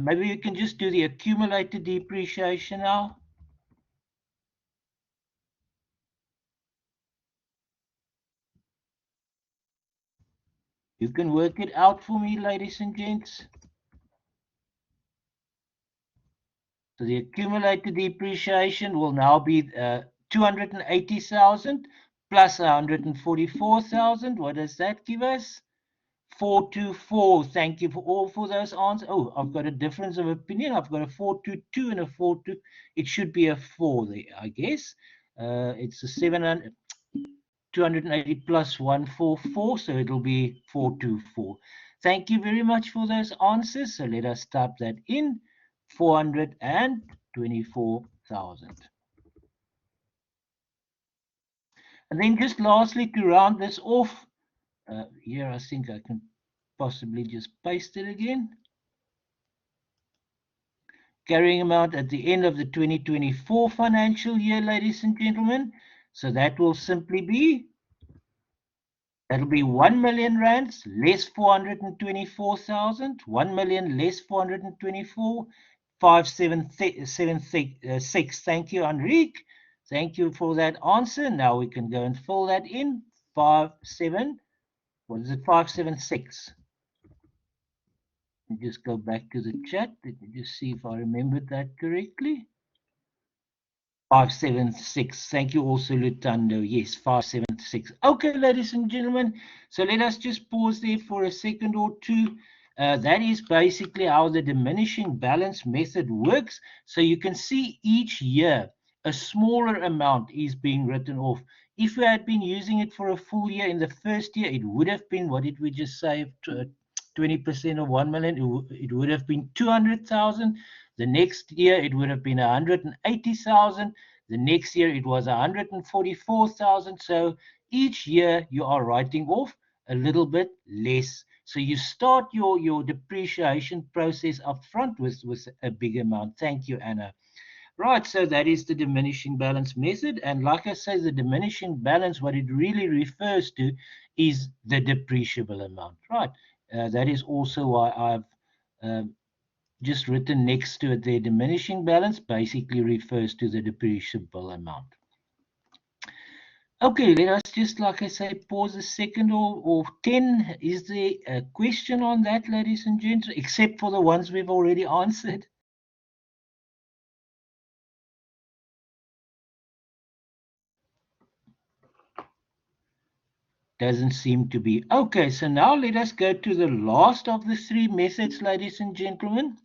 maybe we can just do the accumulated depreciation now. You can work it out for me, ladies and gents. So the accumulated depreciation will now be 280,000 plus 144,000. What does that give us? 424. Thank you for those answers. Oh, I've got a difference of opinion. I've got a 422 and a 42. It should be a 4 there, I guess. It's a 280 plus 144, so it'll be 424. Thank you very much for those answers. So let us type that in, 424,000. And then just lastly, to round this off, here I think I can possibly just paste it again. Carrying amount at the end of the 2024 financial year, ladies and gentlemen. So that will simply be, that'll be 1 million rands less 424,000, 1 million less 424, 5776. Thank you, Enrique. Thank you for that answer. Now we can go and fill that in. 57, what is it? 576. Just go back to the chat. Let me just see if I remembered that correctly. 576. Thank you also, Lutando. Yes, 576. Okay, ladies and gentlemen. So let us just pause there for a second or two. That is basically how the diminishing balance method works. So you can see each year a smaller amount is being written off. If we had been using it for a full year in the first year, it would have been, what did we just say, 20% of 1 million? It would have been 200,000. The next year, it would have been 180,000. The next year, it was 144,000. So each year, you are writing off a little bit less. So you start your depreciation process up front with a big amount. Thank you, Anna. Right, so that is the diminishing balance method. And like I say, the diminishing balance, what it really refers to is the depreciable amount. Right, that is also why I've just written next to it there, diminishing balance basically refers to the depreciable amount. Okay, let us just, like I say, pause a second or 10. Is there a question on that, ladies and gents, except for the ones we've already answered? Doesn't seem to be. Okay, so now let us go to the last of the three methods, ladies and gentlemen.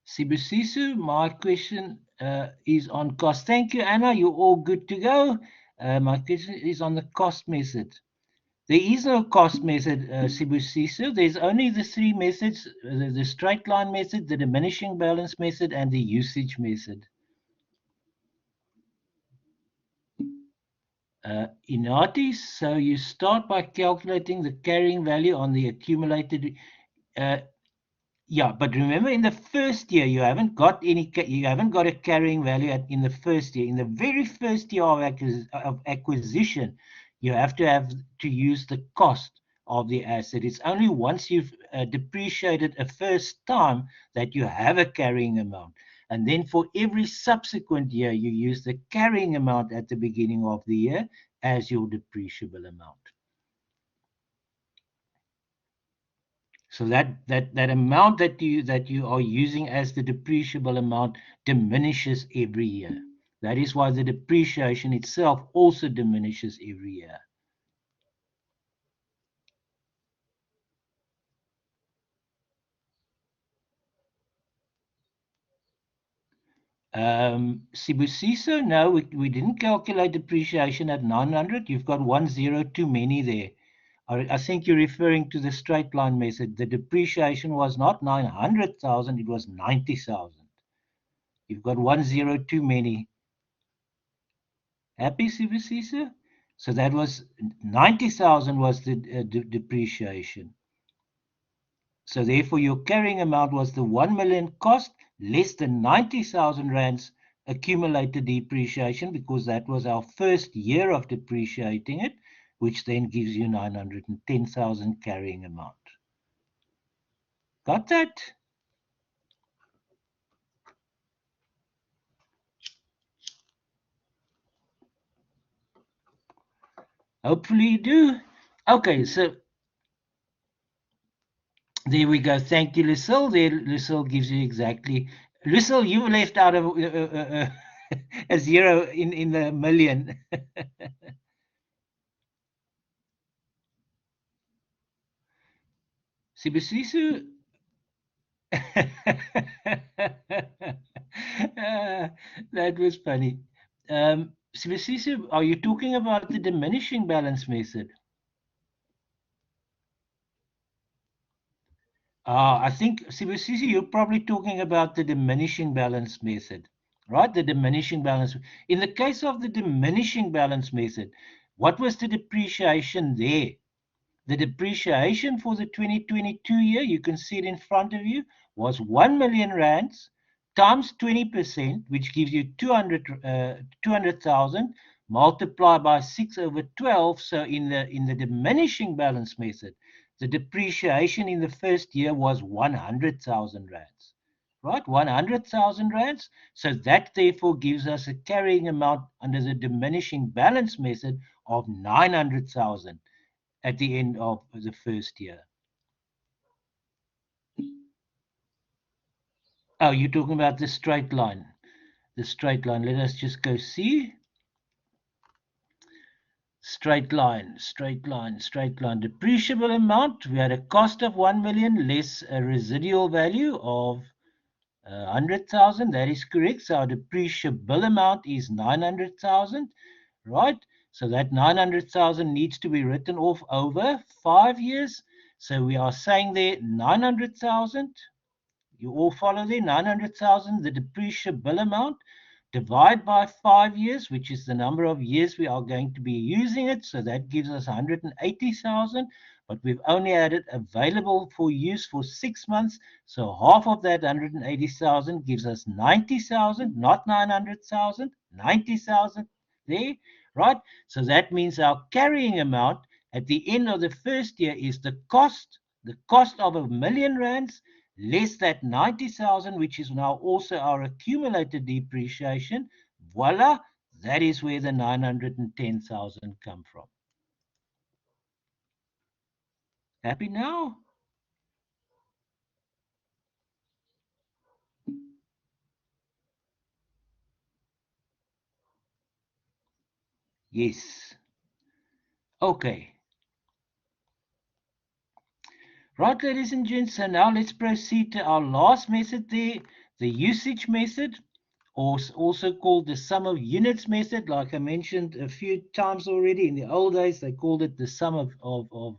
Sibusiso, my question is on cost. Thank you, Anna. You're all good to go. My question is on the cost method. There is no cost method, Sibusiso. There's only the three methods, the straight line method, the diminishing balance method, and the usage method. Inatis, so you start by calculating the carrying value on the accumulated. Yeah, but remember, in the first year, you haven't got a carrying value in the first year. In the very first year of acquisition, you have to use the cost of the asset. It's only once you've depreciated a first time that you have a carrying amount. And then for every subsequent year, you use the carrying amount at the beginning of the year as your depreciable amount. So that amount that you are using as the depreciable amount diminishes every year. That is why the depreciation itself also diminishes every year. Sibusiso, no, we didn't calculate depreciation at 900. You've got 1 0 too many there. I think you're referring to the straight line method. The depreciation was not 900,000, it was 90,000. You've got 1 0 too many. Happy, Sibusiso? So that was 90,000 was the depreciation. So therefore, your carrying amount was the 1 million cost less than 90,000 rands accumulated depreciation, because that was our first year of depreciating it, which then gives you 910,000 carrying amount. Got that? Hopefully you do. Okay, so there we go. Thank you, Lucille. There, Lucille gives you exactly. Lucille, you left out of a zero in the million. Sibisisu. That was funny. Sibisisu, are you talking about the diminishing balance method? I think, Sibusisi, you're probably talking about the diminishing balance method, right? The diminishing balance. In the case of the diminishing balance method, what was the depreciation there? The depreciation for the 2022 year, you can see it in front of you, was 1 million rands times 20%, which gives you 200,000 multiplied by 6 over 12. So in the diminishing balance method, the depreciation in the first year was 100,000 rands, right? 100,000 rands. So that therefore gives us a carrying amount under the diminishing balance method of 900,000 at the end of the first year. Oh, you're talking about the straight line. The straight line. Let us just go see. Straight line, straight line, straight line. Depreciable amount. We had a cost of 1 million less a residual value of 100,000. That is correct. So our depreciable amount is 900,000, right? So that 900,000 needs to be written off over 5 years. So we are saying there 900,000. You all follow there? 900,000, the depreciable amount, divide by 5 years, which is the number of years we are going to be using it. So that gives us 180,000, but we've only had it available for use for 6 months. So half of that 180,000 gives us 90,000, not 900,000, 90,000 there, right? So that means our carrying amount at the end of the first year is the cost of a million rands less that 90,000, which is now also our accumulated depreciation. Voila, that is where the 910,000 come from. Happy now? Yes. Okay. Right, ladies and gents, so now let's proceed to our last method there, the usage method, or also called the sum of units method. Like I mentioned a few times already, in the old days, they called it the sum of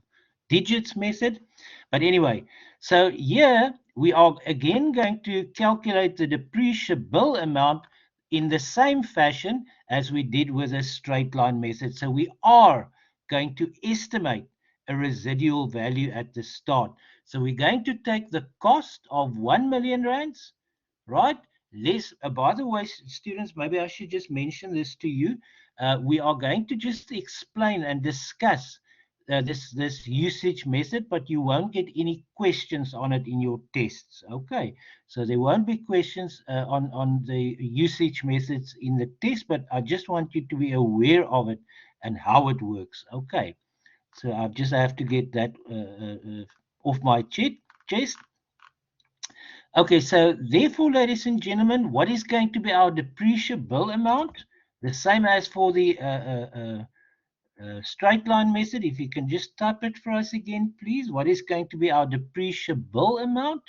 digits method. But anyway, so here we are again going to calculate the depreciable amount in the same fashion as we did with the straight line method. So we are going to estimate a residual value at the start. So we're going to take the cost of 1 million rands, right? Less, by the way, students, maybe I should just mention this to you. We are going to just explain and discuss this usage method, but you won't get any questions on it in your tests. Okay, so there won't be questions on the usage methods in the test, but I just want you to be aware of it and how it works. Okay, so I just have to get that off my chest. Okay, so therefore, ladies and gentlemen, what is going to be our depreciable amount? The same as for the straight line method. If you can just type it for us again, please. What is going to be our depreciable amount?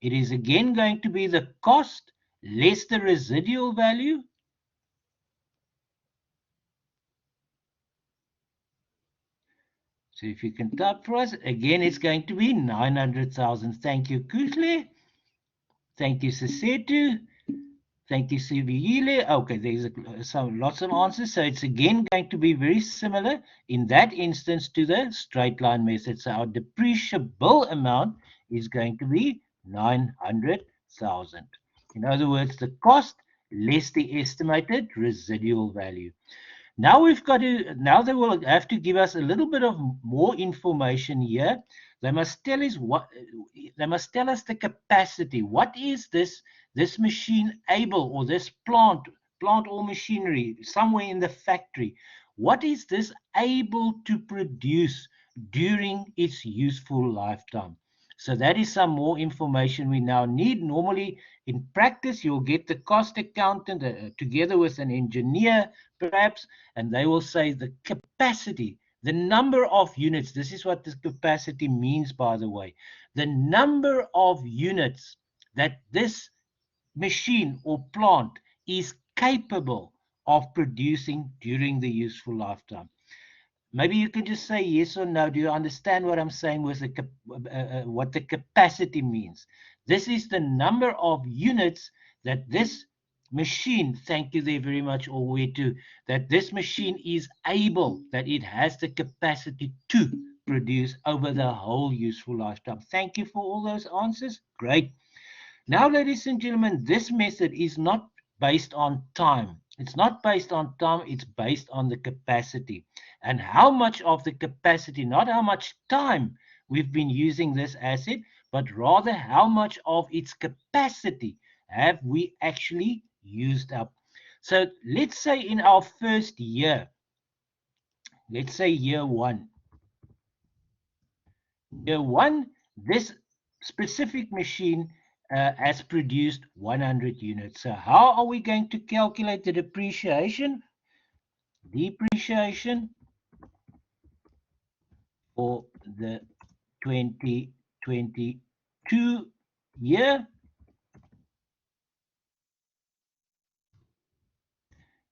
It is again going to be the cost less the residual value. So if you can type for us, again, it's going to be 900,000. Thank you, Kuhle. Thank you, Sesetu. Thank you, Sivile. Okay, there's some lots of answers. So it's again going to be very similar in that instance to the straight line method. So our depreciable amount is going to be 900,000. In other words, the cost less the estimated residual value. Now they will have to give us a little bit of more information here. They must tell us the capacity. What is this machine able, or this plant or machinery somewhere in the factory? What is this able to produce during its useful lifetime? So that is some more information we now need. Normally in practice, you'll get the cost accountant together with an engineer perhaps, and they will say the capacity, the number of units. This is what this capacity means, by the way. The number of units that this machine or plant is capable of producing during the useful lifetime. maybe you can just say yes or no. Do you understand what I'm saying with what the capacity means? This is the number of units that this machine, thank you there very much, Alway too, that this machine is able, that it has the capacity to produce over the whole useful lifetime. Thank you for all those answers. Great. Now, ladies and gentlemen, this method is not based on time. It's not based on time, it's based on the capacity. And how much of the capacity, not how much time we've been using this asset, but rather how much of its capacity have we actually used up. So let's say in our first year, let's say year one. Year one, this specific machine has produced 100 units. So how are we going to calculate the depreciation? Depreciation for the 2022 year.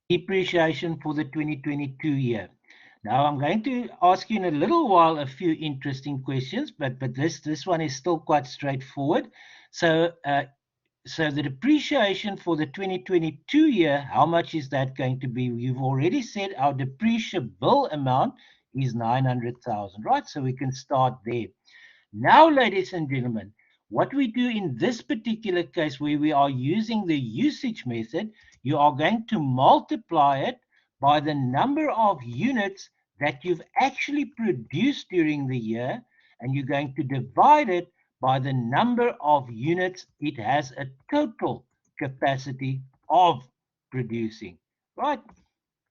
Depreciation for the 2022 year. Now I'm going to ask you in a little while a few interesting questions, but this one is still quite straightforward. So the depreciation for the 2022 year, how much is that going to be? You've already said our depreciable amount is 900,000, right? So we can start there. Now, ladies and gentlemen, what we do in this particular case where we are using the usage method, you are going to multiply it by the number of units that you've actually produced during the year, and you're going to divide it by the number of units it has a total capacity of producing, right?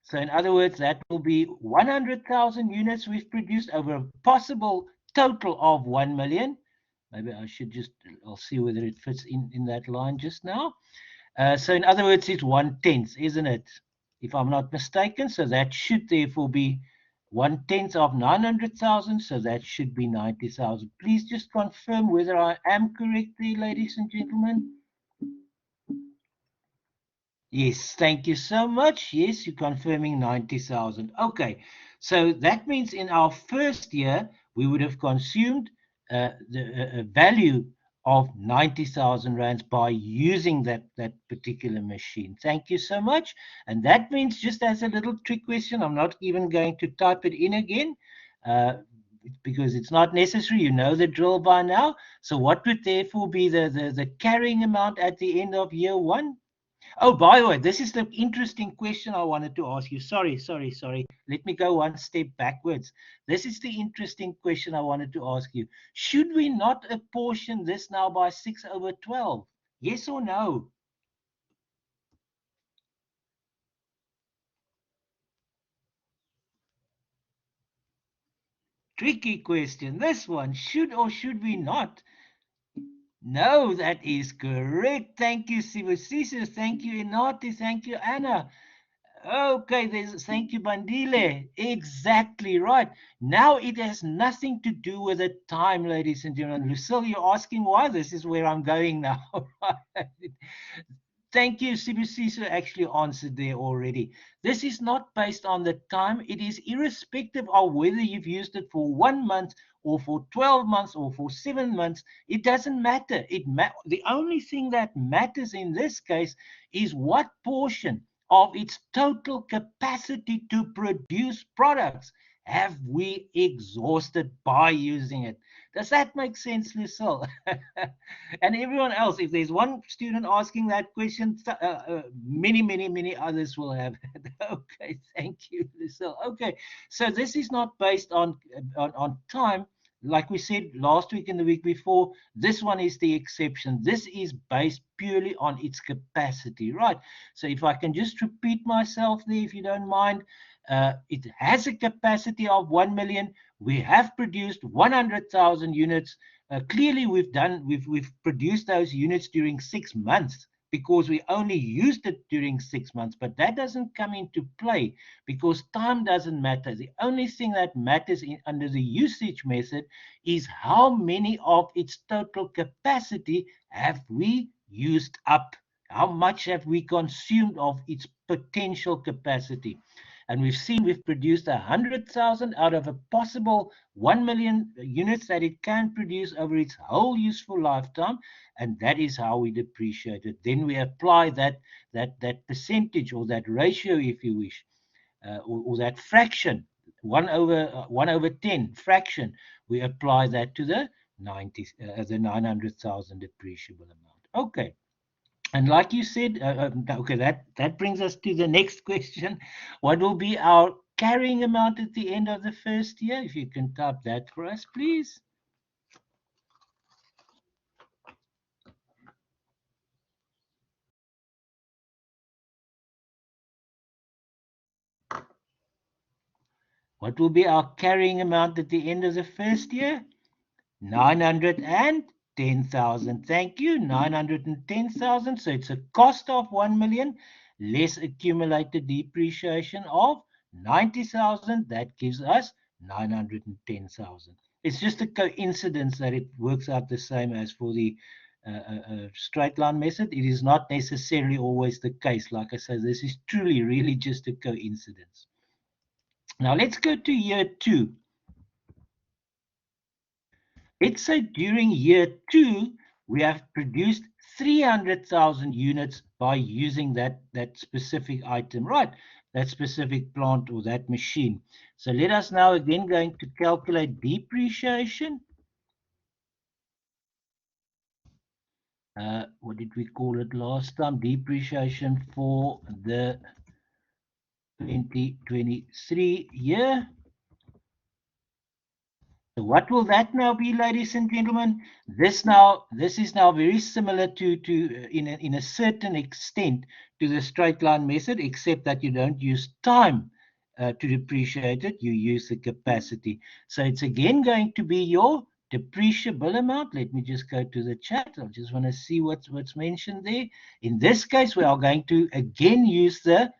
So in other words, that will be 100,000 units we've produced over a possible total of 1 million. Maybe I should just, I'll see whether it fits in that line just now. So in other words, it's 1/10, isn't it? If I'm not mistaken. So that should therefore be 1/10 of 900,000. So that should be 90,000. Please just confirm whether I am correct there, ladies and gentlemen. Yes, thank you so much. Yes, you're confirming 90,000. Okay, so that means in our first year, we would have consumed the value of 90,000 rands by using that particular machine. Thank you so much. And that means, just as a little trick question, I'm not even going to type it in again uh, because it's not necessary. You know the drill by now. So what would therefore be the carrying amount at the end of year one? Oh, by the way, this is the interesting question I wanted to ask you. Sorry. Let me go one step backwards. This is the interesting question I wanted to ask you. Should we not apportion this now by 6/12? Yes or no? Tricky question. This one, should or should we not? No, that is correct. Thank you, Sivasisa. Thank you, Inati. Thank you, Anna. Okay, thank you, Bandile. Exactly right. Now it has nothing to do with the time, ladies and gentlemen. Lucille, you're asking why. This is where I'm going now. Right? Thank you. CBC actually answered there already. This is not based on the time. It is irrespective of whether you've used it for 1 month or for 12 months or for 7 months. It doesn't matter. The only thing that matters in this case is what portion of its total capacity to produce products have we exhausted by using it. Does that make sense, Lucille? And everyone else, if there's one student asking that question, many others will have it. Okay, thank you, Lucille. Okay, so this is not based on time. Like we said last week and the week before, this one is the exception. This is based purely on its capacity, right? So if I can just repeat myself there, if you don't mind, it has a capacity of 1 million. We have produced 100,000 units. Clearly, we've produced those units during 6 months because we only used it during 6 months. But that doesn't come into play because time doesn't matter. The only thing that matters under the usage method is how many of its total capacity have we used up. How much have we consumed of its potential capacity? And we've seen we've produced 100,000 out of a possible 1 million units that it can produce over its whole useful lifetime. And that is how we depreciate it. Then we apply that percentage or that ratio, if you wish, or that fraction, 1 over 10 fraction. We apply that to the 900,000 depreciable amount. Okay. And like you said, okay, that brings us to the next question. What will be our carrying amount at the end of the first year? If you can type that for us, please. What will be our carrying amount at the end of the first year? 910,000. Thank you. 910,000. So it's a cost of 1 million less accumulated depreciation of 90,000. That gives us 910,000. It's just a coincidence that it works out the same as for the straight line method. It is not necessarily always the case. Like I said, this is truly, really just a coincidence. Now let's go to year 2. Let's say during year 2, we have produced 300,000 units by using that specific item, right? That specific plant or that machine. So let us now again going to calculate depreciation. What did we call it last time? Depreciation for the 2023 year. So what will that now be, ladies and gentlemen? This is now very similar to in a certain extent to the straight line method, except that you don't use time to depreciate it. You use the capacity. So it's again going to be your depreciable amount. Let me just go to the chat. I just want to see what's mentioned there. In this case, we are going to again use the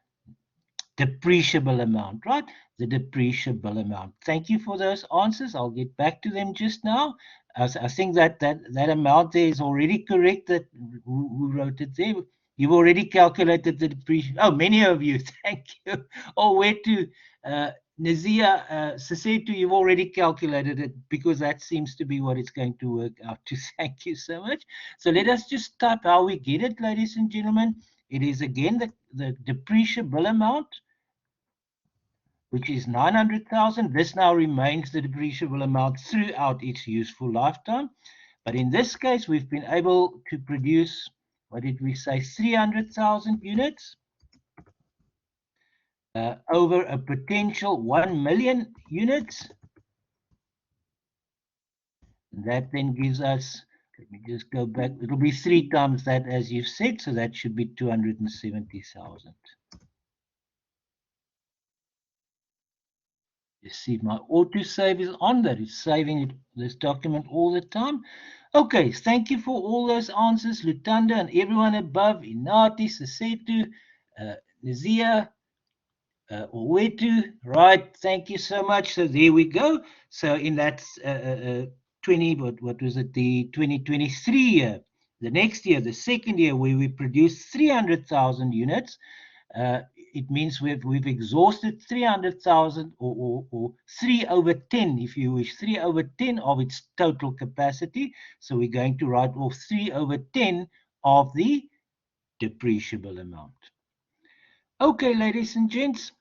depreciable amount, right? The depreciable amount. Thank you for those answers. I'll get back to them just now. I think that amount there is already correct. That who wrote it there? You've already calculated the depreciation. Oh, many of you. Thank you. Oh, where to? Nazia Sasetu, you've already calculated it because that seems to be what it's going to work out to. Thank you so much. So let us just type how we get it, ladies and gentlemen. It is again the depreciable amount, which is 900,000. This now remains the depreciable amount throughout its useful lifetime. But in this case, we've been able to produce, what did we say, 300,000 units over a potential 1 million units. That then gives us, let me just go back, it'll be 3 times that as you've said, so that should be 270,000. You see, my autosave is on. That is saving this document all the time. Okay, thank you for all those answers, Lutanda and everyone above, Inati, Sasetu, Nazia, Owetu. Right, thank you so much. So there we go. So in that 20, what was it, the 2023 year, the next year, the second year, where we produced 300,000 units, it means we've exhausted 300,000 or 3 over 10, if you wish, 3 over 10 of its total capacity. So we're going to write off 3 over 10 of the depreciable amount. Okay, ladies and gents,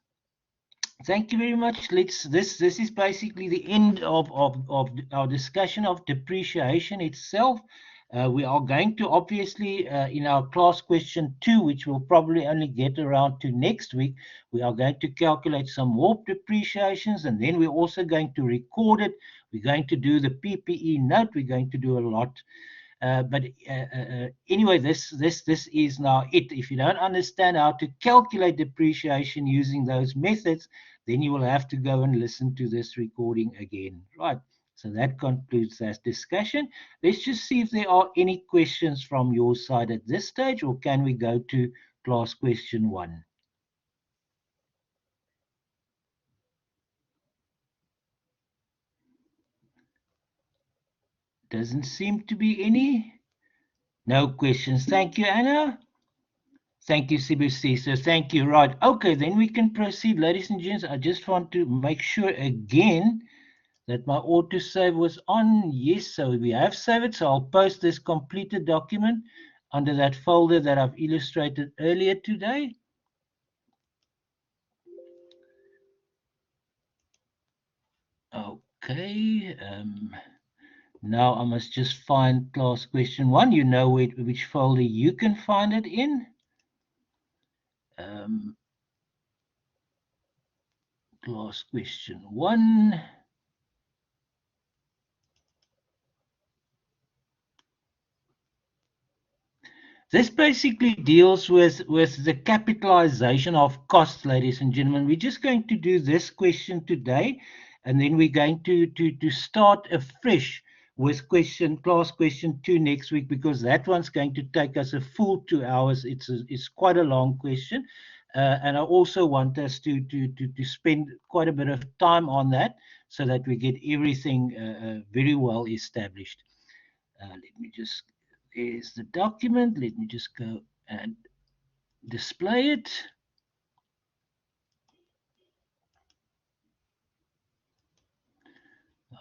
thank you very much. This is basically the end of our discussion of depreciation itself. We are going to obviously, in our class question 2, which we'll probably only get around to next week, we are going to calculate some more depreciations, and then we're also going to record it. We're going to do the PPE note. We're going to do a lot. But anyway, this is now it. If you don't understand how to calculate depreciation using those methods, then you will have to go and listen to this recording again. Right. So that concludes that discussion. Let's just see if there are any questions from your side at this stage, or can we go to class question 1? Doesn't seem to be any. No questions. Thank you, Anna. Thank you, CBC. So thank you. Right. Okay, then we can proceed, ladies and gents. I just want to make sure again that my autosave was on. Yes, so we have saved it. So I'll post this completed document under that folder that I've illustrated earlier today. Okay. Now I must just find class question 1. You know which folder you can find it in. Class question 1. This basically deals with the capitalization of costs, ladies and gentlemen. We're just going to do this question today, and then we're going to start afresh with class question 2 next week, because that one's going to take us a full 2 hours. It's quite a long question, and I also want us to spend quite a bit of time on that so that we get everything very well established. Let me just, there's the document. Let me just go and display it.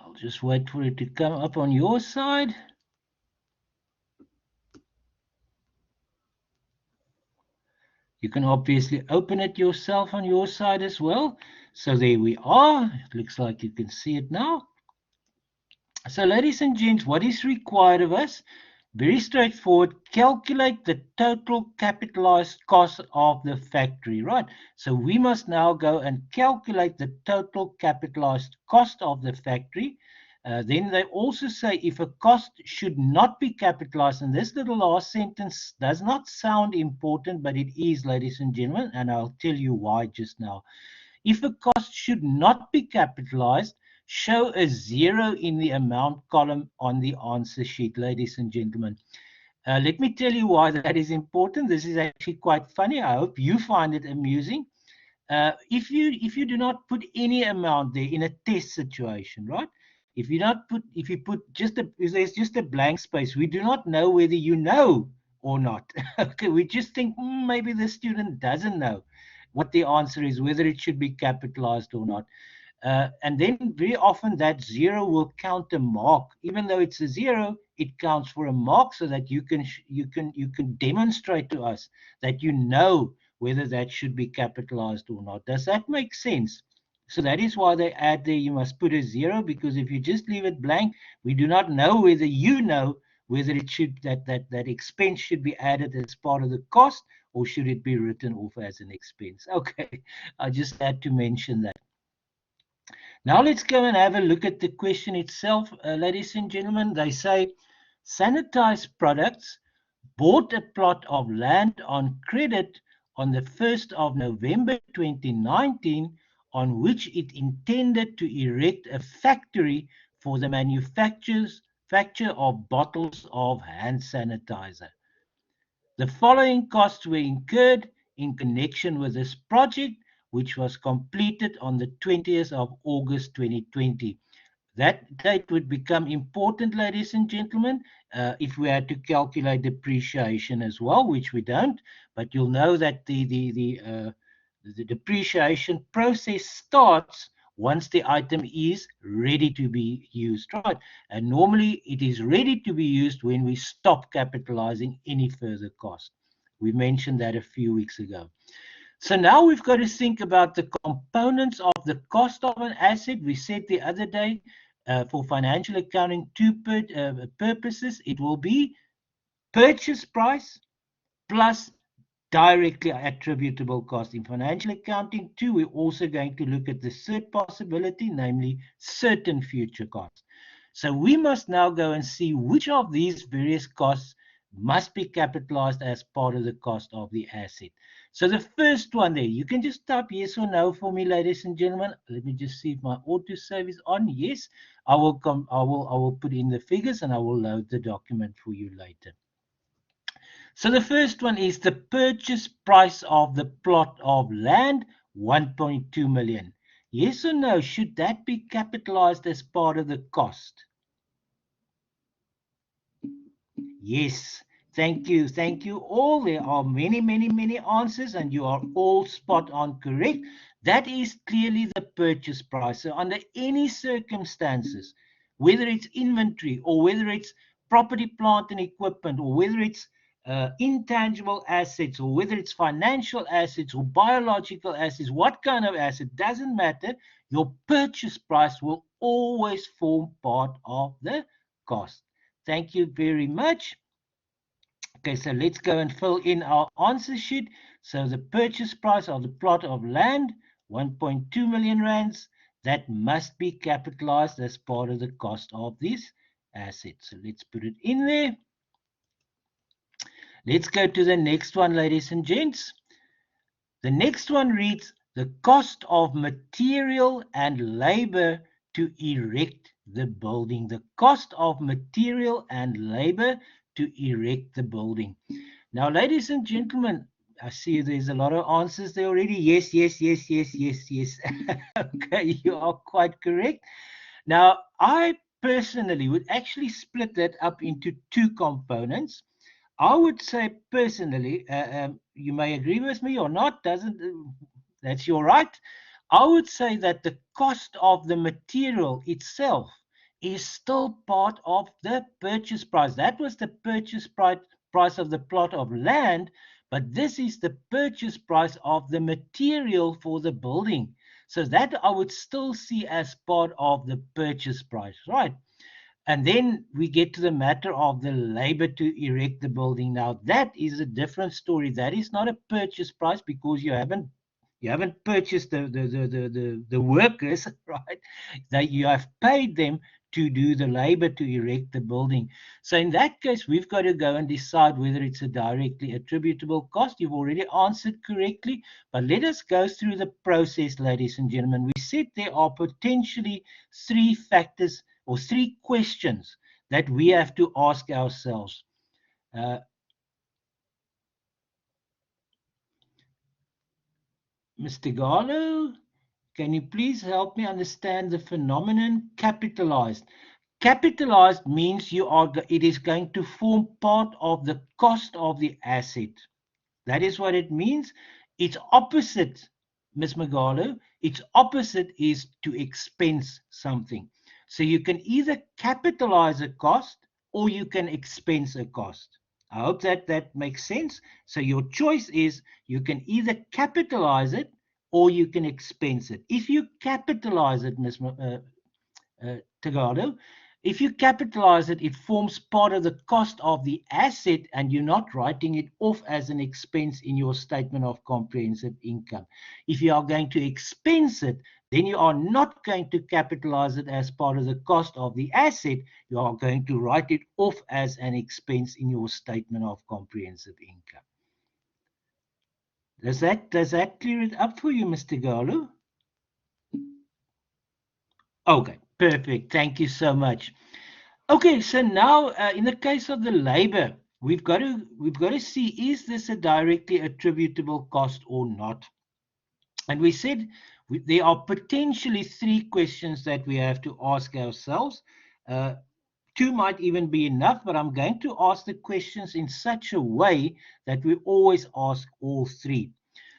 I'll just wait for it to come up on your side. You can obviously open it yourself on your side as well. So there we are. It looks like you can see it now. So ladies and gents, what is required of us? Very straightforward. Calculate the total capitalized cost of the factory, right? So we must now go and calculate the total capitalized cost of the factory. Then they also say if a cost should not be capitalized, and this little last sentence does not sound important, but it is, ladies and gentlemen, and I'll tell you why just now. If a cost should not be capitalized, show a 0 in the amount column on the answer sheet, ladies and gentlemen. Let me tell you why that is important. This is actually quite funny. I hope you find it amusing. If you do not put any amount there in a test situation, right? If you put just if there's just a blank space, we do not know whether you know or not. Okay, we just think maybe the student doesn't know what the answer is, whether it should be capitalized or not. And then very often that 0 will count a mark. Even though it's a 0, it counts for a mark, so that you can demonstrate to us that you know whether that should be capitalized or not. Does that make sense? So that is why they add there, you must put a 0, because if you just leave it blank, we do not know whether you know whether it should that expense should be added as part of the cost, or should it be written off as an expense. Okay, I just had to mention that. Now let's go and have a look at the question itself, ladies and gentlemen. They say, sanitized products bought a plot of land on credit on the 1st of November 2019, on which it intended to erect a factory for the manufacture of bottles of hand sanitizer. The following costs were incurred in connection with this project, which was completed on the 20th of August 2020. That date would become important, ladies and gentlemen, if we had to calculate depreciation as well, which we don't. But you'll know that the depreciation process starts once the item is ready to be used, right? And normally it is ready to be used when we stop capitalizing any further cost. We mentioned that a few weeks ago. So now we've got to think about the components of the cost of an asset. We said the other day, for financial accounting purposes, it will be purchase price plus directly attributable cost. In financial accounting too, we're also going to look at the third possibility, namely certain future costs. So we must now go and see which of these various costs must be capitalized as part of the cost of the asset. So the first one there, you can just type yes or no for me, ladies and gentlemen. Let me just see if my autosave is on. Yes, I will put in the figures and I will load the document for you later. So the first one is the purchase price of the plot of land, 1.2 million. Yes or no, should that be capitalized as part of the cost? Yes, Thank you. Thank you all. There are many, many, many answers, and you are all spot on correct. That is clearly the purchase price. So, under any circumstances, whether it's inventory or whether it's property, plant, and equipment, or whether it's intangible assets, or whether it's financial assets or biological assets, what kind of asset, doesn't matter. Your purchase price will always form part of the cost. Thank you very much. Okay, so let's go and fill in our answer sheet. So the purchase price of the plot of land, 1.2 million rands, that must be capitalized as part of the cost of this asset. So let's put it in there. Let's go to the next one, ladies and gents. The next one reads, the cost of material and labor to erect the building. The cost of material and labor to erect the building. Now, ladies and gentlemen, I see there's a lot of answers there already. Yes, yes, yes, yes, yes, yes. Okay, you are quite correct. Now, I personally would actually split that up into two components. I would say personally, you may agree with me or not, doesn't that's your right. I would say that the cost of the material itself is still part of the purchase price. That was the purchase price of the plot of land, but this is the purchase price of the material for the building. So that I would still see as part of the purchase price, right? And then we get to the matter of the labor to erect the building. Now that is a different story. That is not a purchase price because you haven't purchased the workers, right? That you have paid them to do the labor to erect the building. So in that case, we've got to go and decide whether it's a directly attributable cost. You've already answered correctly, but let us go through the process, ladies and gentlemen. We said there are potentially three factors or three questions that we have to ask ourselves. Uh, Mr. Garlow, can you please help me understand the phenomenon capitalized? Capitalized means it is going to form part of the cost of the asset. That is what it means. Its opposite, Ms. Magalo, its opposite is to expense something. So you can either capitalize a cost or you can expense a cost. I hope that makes sense. So your choice is you can either capitalize it or you can expense it. If you capitalize it, Ms. Tagado, if you capitalize it, it forms part of the cost of the asset and you're not writing it off as an expense in your statement of comprehensive income. If you are going to expense it, then you are not going to capitalize it as part of the cost of the asset. You are going to write it off as an expense in your statement of comprehensive income. Does that clear it up for you, Mr. Galu? Okay, perfect. Thank you so much. Okay, so now in the case of the labor, we've got to see, is this a directly attributable cost or not? And we said there are potentially three questions that we have to ask ourselves. Two might even be enough, but I'm going to ask the questions in such a way that we always ask all three.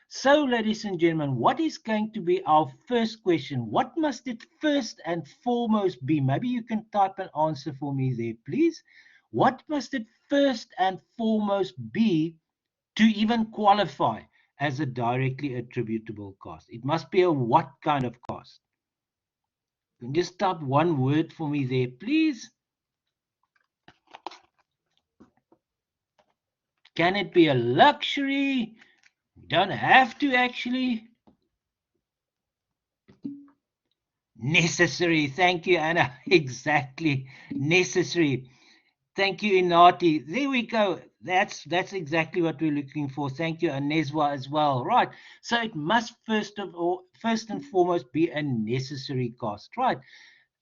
So, ladies and gentlemen, what is going to be our first question? What must it first and foremost be? Maybe you can type an answer for me there, please. What must it first and foremost be to even qualify as a directly attributable cost? It must be a what kind of cost? You can just type one word for me there, please. Can it be a luxury? You don't have to actually. Necessary. Thank you, Anna. Exactly. Necessary. Thank you, Inati. There we go. That's exactly what we're looking for. Thank you, Aneswa, as well. Right. So it must first and foremost be a necessary cost, right?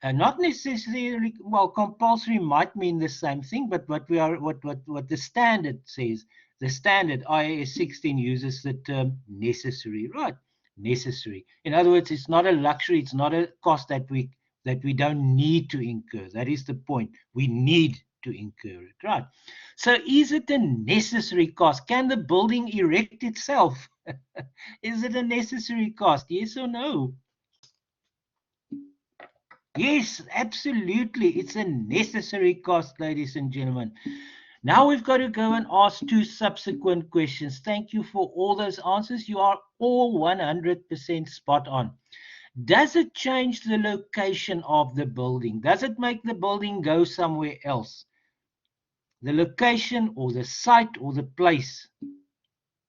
Not necessarily, well, compulsory might mean the same thing, but what the standard says, the standard IAS 16 uses the term necessary, right? Necessary. In other words, it's not a luxury, it's not a cost that we don't need to incur. That is the point. We need to incur it, right? So is it a necessary cost? Can the building erect itself? Is it a necessary cost? Yes or no? Yes, absolutely. It's a necessary cost, ladies and gentlemen. Now we've got to go and ask two subsequent questions. Thank you for all those answers. You are all 100% spot on. Does it change the location of the building? Does it make the building go somewhere else? The location or the site or the place?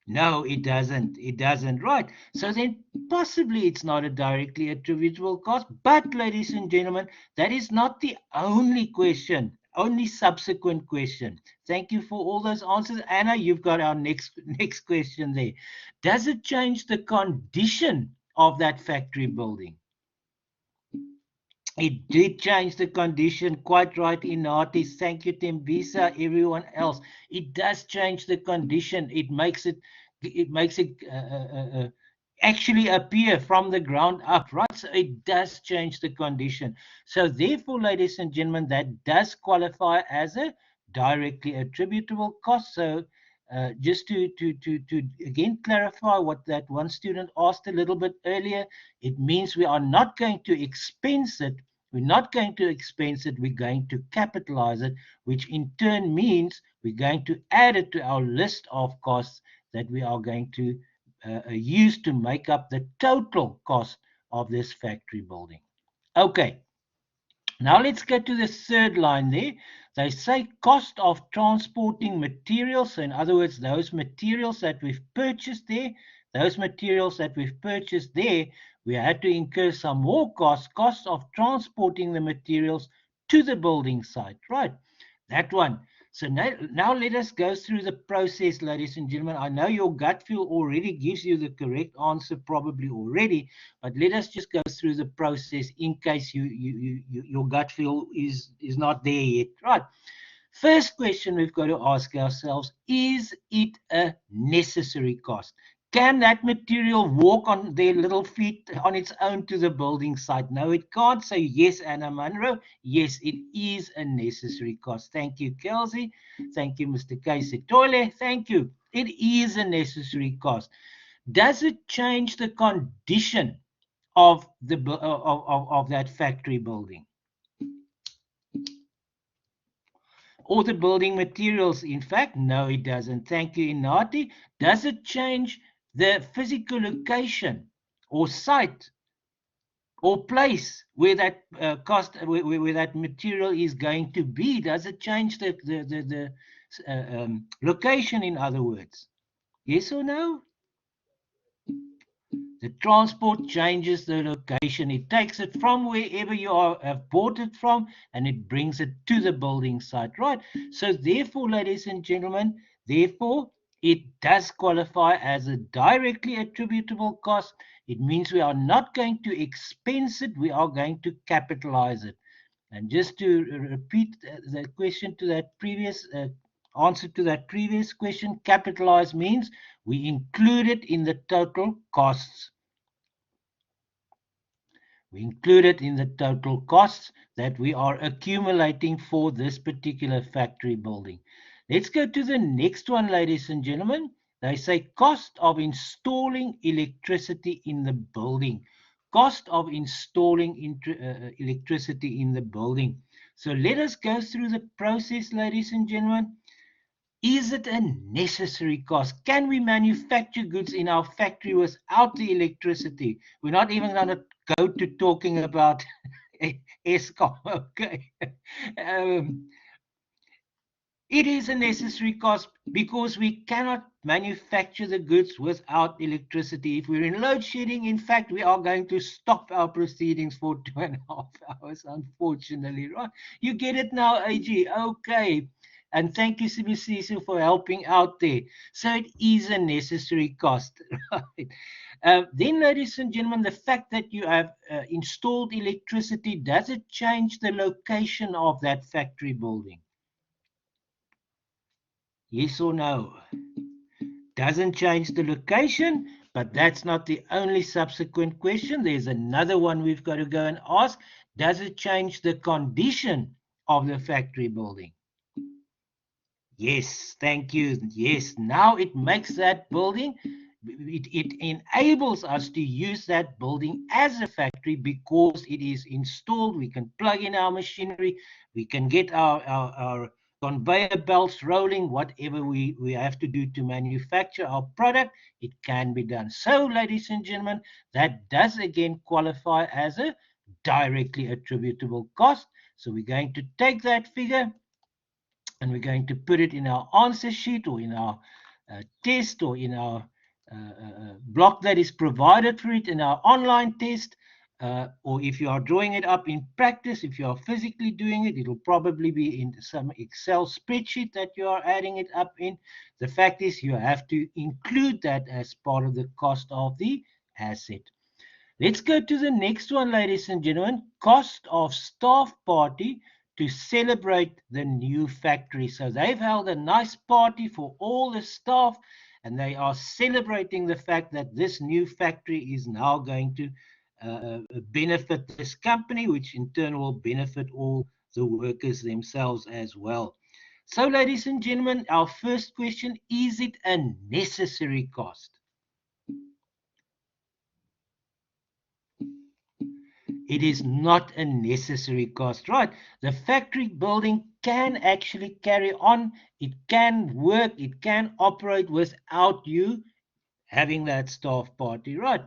No, it doesn't. It doesn't. Right. So then possibly it's not a directly attributable cost. But, ladies and gentlemen, that is not the only question, only subsequent question. Thank you for all those answers. Anna, you've got our next question there. Does it change the condition of that factory building? It did change the condition, quite right, Inatis. Thank you, Tembisa, everyone else. It does change the condition. It makes it actually appear from the ground up, right? So it does change the condition. So therefore, ladies and gentlemen, that does qualify as a directly attributable cost. So just to again clarify what that one student asked a little bit earlier, it means we are not going to expense it. We're not going to expense it. We're going to capitalize it, which in turn means we're going to add it to our list of costs that we are going to use to make up the total cost of this factory building. Okay, now let's go to the third line there. They say cost of transporting materials. So in other words, those materials that we've purchased there, we had to incur some more cost of transporting the materials to the building site, right? That one. So now let us go through the process, ladies and gentlemen. I know your gut feel already gives you the correct answer, probably already, but let us just go through the process in case your gut feel is not there yet. Right. First question we've got to ask ourselves, is it a necessary cost? Can that material walk on their little feet on its own to the building site? No, it can't. So yes, Anna Munro, yes, it is a necessary cost. Thank you, Kelsey. Thank you, Mr. Casey Toile. Thank you. It is a necessary cost. Does it change the condition of that factory building? Or the building materials? In fact, no, it doesn't. Thank you, Inati. Does it change the physical location or site or place where that where that material is going to be? Does it change the location, in other words? Yes or no? The transport changes the location. It takes it from wherever you have bought it from and it brings it to the building site, right? So therefore, ladies and gentlemen, therefore, it does qualify as a directly attributable cost. It means we are not going to expense it, we are going to capitalize it. And just to repeat the question to that previous answer to that previous question, capitalize means we include it in the total costs. We include it in the total costs that we are accumulating for this particular factory building. Let's go to the next one, ladies and gentlemen. They say cost of installing electricity in the building. Cost of installing electricity in the building. So let us go through the process, ladies and gentlemen. Is it a necessary cost? Can we manufacture goods in our factory without the electricity? We're not even going to go to talking about ESCOM, okay? It is a necessary cost because we cannot manufacture the goods without electricity. If we're in load shedding, in fact, we are going to stop our proceedings for 2.5 hours, unfortunately, right? You get it now, AG? Okay. And thank you, Sibisiso, for helping out there. So it is a necessary cost, right? Then, ladies and gentlemen, the fact that you have installed electricity, does it change the location of that factory building? Yes or no? Doesn't change the location, but that's not the only subsequent question. There's another one we've got to go and ask. Does it change the condition of the factory building? Yes, thank you. Yes, now it makes that building, it enables us to use that building as a factory because it is installed. We can plug in our machinery, we can get our conveyor belts rolling, whatever we have to do to manufacture our product, it can be done. So, ladies and gentlemen, that does again qualify as a directly attributable cost. So we're going to take that figure and we're going to put it in our answer sheet or in our test or in our block that is provided for it in our online test. Or if you are drawing it up in practice, if you are physically doing it, it'll probably be in some Excel spreadsheet that you are adding it up in. The fact is, you have to include that as part of the cost of the asset. Let's go to the next one, ladies and gentlemen. Cost of staff party to celebrate the new factory. So they've held a nice party for all the staff and they are celebrating the fact that this new factory is now going to benefit this company, which in turn will benefit all the workers themselves as well. So, ladies and gentlemen, our first question, is it a necessary cost? It is not a necessary cost, right? The factory building can actually carry on, it can work, it can operate without you having that staff party, right?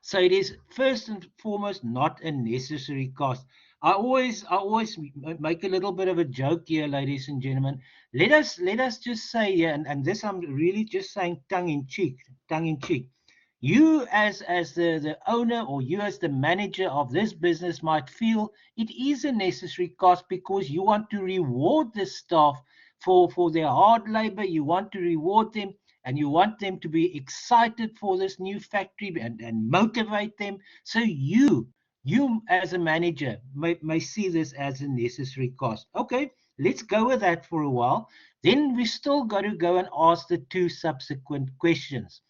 So it is first and foremost not a necessary cost. I always make a little bit of a joke here, ladies and gentlemen. Let us just say here, and this I'm really just saying tongue in cheek. You as the owner or you as the manager of this business might feel it is a necessary cost because you want to reward the staff for their hard labor. You want to reward them and you want them to be excited for this new factory and motivate them. So you as a manager may see this as a necessary cost. Okay, let's go with that for a while. Then we still got to go and ask the two subsequent questions.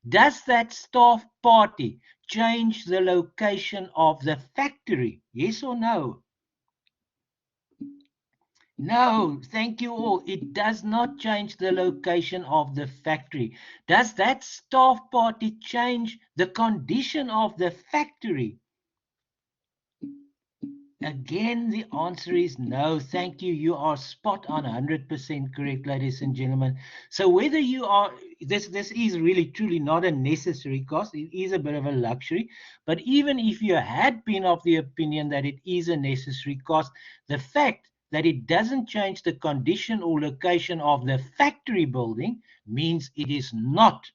Does that staff party change the location of the factory? Yes or no? No, thank you all. It does not change the location of the factory. Does that staff party change the condition of the factory? Again, the answer is no. Thank you. You are spot on 100% correct, ladies and gentlemen. So whether you are, this is really truly not a necessary cost. It is a bit of a luxury. But even if you had been of the opinion that it is a necessary cost, the fact that it doesn't change the condition or location of the factory building means it is not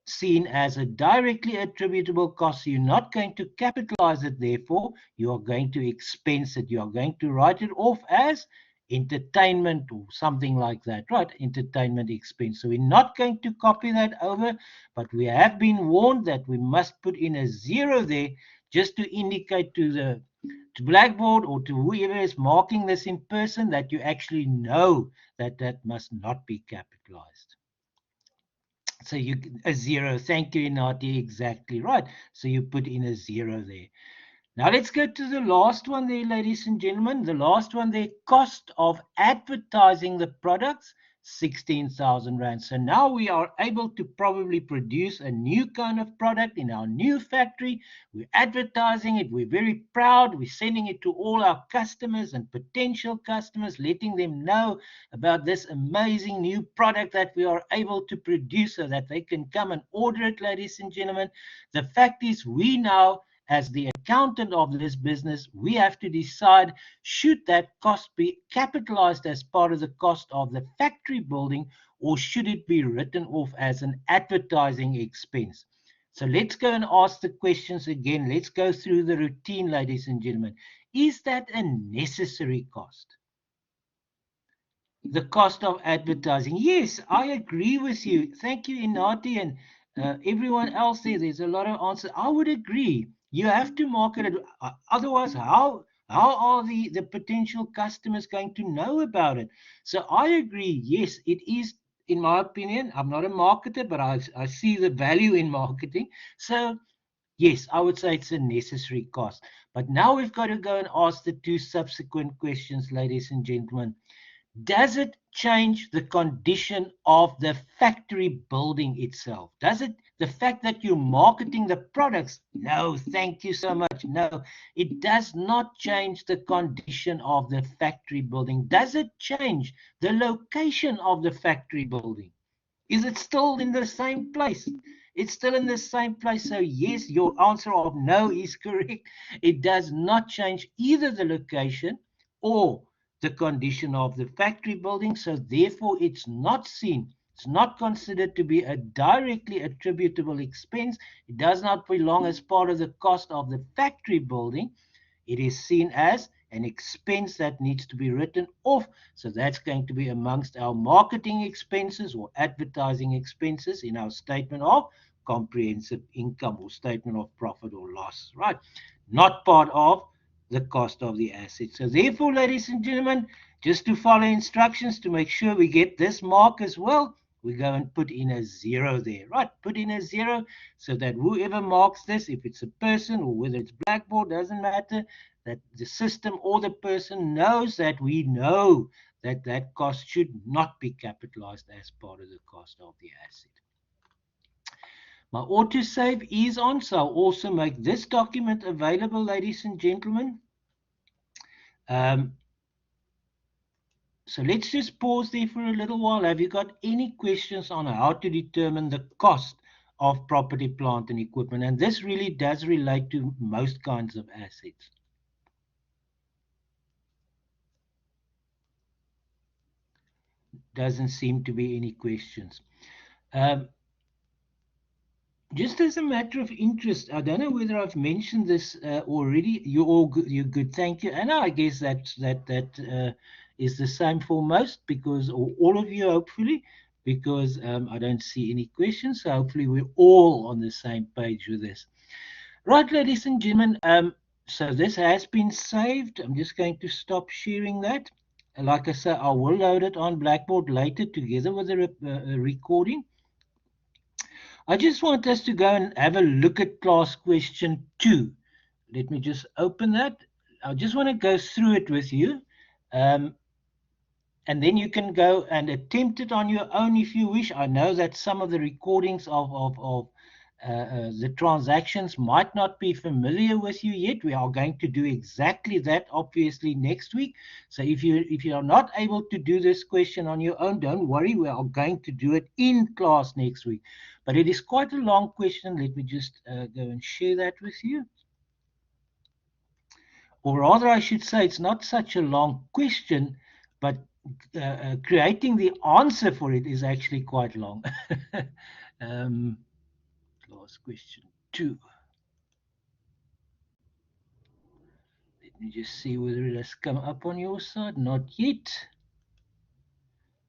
seen as a directly attributable cost. You're not going to capitalize it, therefore, you are going to expense it. You are going to write it off as entertainment or something like that, right? Entertainment expense. So we're not going to copy that over, but we have been warned that we must put in a zero there just to indicate to the to Blackboard or to whoever is marking this in person that you actually know that that must not be capitalized. So you a zero. Thank you, Inati. Exactly right. So you put in a zero there. Now let's go to the last one there, ladies and gentlemen. The last one there, cost of advertising the products, 16,000 Rand. So now we are able to probably produce a new kind of product in our new factory. We're advertising it. We're very proud. We're sending it to all our customers and potential customers, letting them know about this amazing new product that we are able to produce so that they can come and order it, ladies and gentlemen. The fact is, we now as the accountant of this business, we have to decide should that cost be capitalized as part of the cost of the factory building or should it be written off as an advertising expense? So let's go and ask the questions again. Let's go through the routine, ladies and gentlemen. Is that a necessary cost? The cost of advertising. Yes, I agree with you. Thank you, Inati, and everyone else there. There's a lot of answers. I would agree. You have to market it. Otherwise, how are the potential customers going to know about it? So I agree. Yes, it is. In my opinion, I'm not a marketer, but I see the value in marketing. So yes, I would say it's a necessary cost. But now we've got to go and ask the two subsequent questions, ladies and gentlemen. Does it change the condition of the factory building itself? Does it, the fact that you're marketing the products? No, thank you so much. No, it does not change the condition of the factory building. Does it change the location of the factory building? Is it still in the same place? It's still in the same place. So yes, your answer of no is correct. It does not change either the location or the condition of the factory building. So therefore, it's not seen. It's not considered to be a directly attributable expense. It does not belong as part of the cost of the factory building. It is seen as an expense that needs to be written off. So that's going to be amongst our marketing expenses or advertising expenses in our statement of comprehensive income or statement of profit or loss, right? Not part of the cost of the asset. So therefore, ladies and gentlemen, just to follow instructions to make sure we get this mark as well, we go and put in a 0 there, right? Put in a 0 so that whoever marks this, if it's a person or whether it's Blackboard, doesn't matter, that the system or the person knows that we know that that cost should not be capitalized as part of the cost of the asset. My autosave is on, so I'll also make this document available, ladies and gentlemen. So let's just pause there for a little while. Have you got any questions on how to determine the cost of property, plant, and equipment? And this really does relate to most kinds of assets. Doesn't seem to be any questions. Just as a matter of interest, I don't know whether I've mentioned this already. You're all good. You're good. Thank you. And I guess that is the same for most, because, or all of you, hopefully, because I don't see any questions. So hopefully we're all on the same page with this. Right, ladies and gentlemen. So this has been saved. I'm just going to stop sharing that. Like I said, I will load it on Blackboard later together with a recording. I just want us to go and have a look at class question 2. Let me just open that. I just want to go through it with you. And then you can go and attempt it on your own if you wish. I know that some of the recordings of the transactions might not be familiar with you yet. We are going to do exactly that, obviously, next week. So if you are not able to do this question on your own, don't worry. We are going to do it in class next week. But it is quite a long question. Let me just go and share that with you. Or rather, I should say, it's not such a long question, but creating the answer for it is actually quite long. Last question 2. Let me just see whether it has come up on your side. Not yet.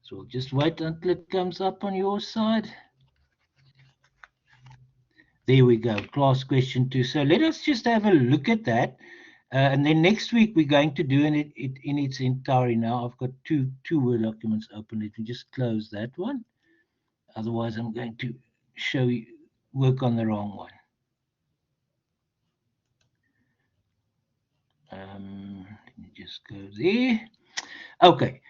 So we'll just wait until it comes up on your side. There we go, class question 2. So let us just have a look at that. And then next week we're going to do it in its entirety. Now I've got two Word documents open. Let me just close that one. Otherwise I'm going to show you, work on the wrong one. Let me just go there. Okay.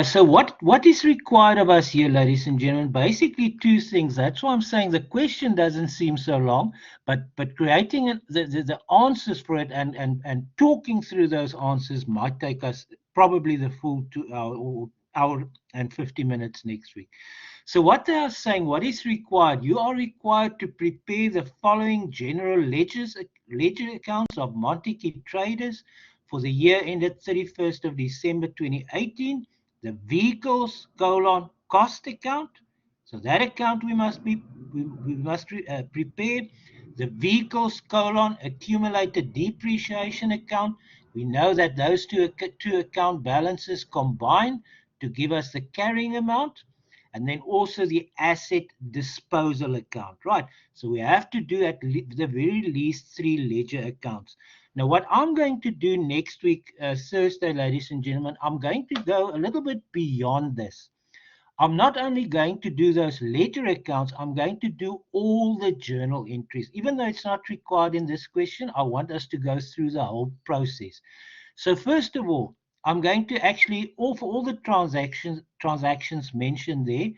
So what is required of us here, ladies and gentlemen? Basically 2 things. That's why I'm saying the question doesn't seem so long, but creating the answers for it and talking through those answers might take us probably the full 2 hour and 50 minutes next week. So what they are saying, what is required? You are required to prepare the following general ledger accounts of Monte Traders for the year ended 31st of December 2018. The vehicles cost account. So that account we must prepare. The vehicles accumulated depreciation account. We know that those two account balances combine to give us the carrying amount. And then also the asset disposal account, right? So we have to do at the very least 3 ledger accounts. Now, what I'm going to do next week, Thursday, ladies and gentlemen, I'm going to go a little bit beyond this. I'm not only going to do those ledger accounts, I'm going to do all the journal entries. Even though it's not required in this question, I want us to go through the whole process. So first of all, I'm going to actually, for all the transactions mentioned there,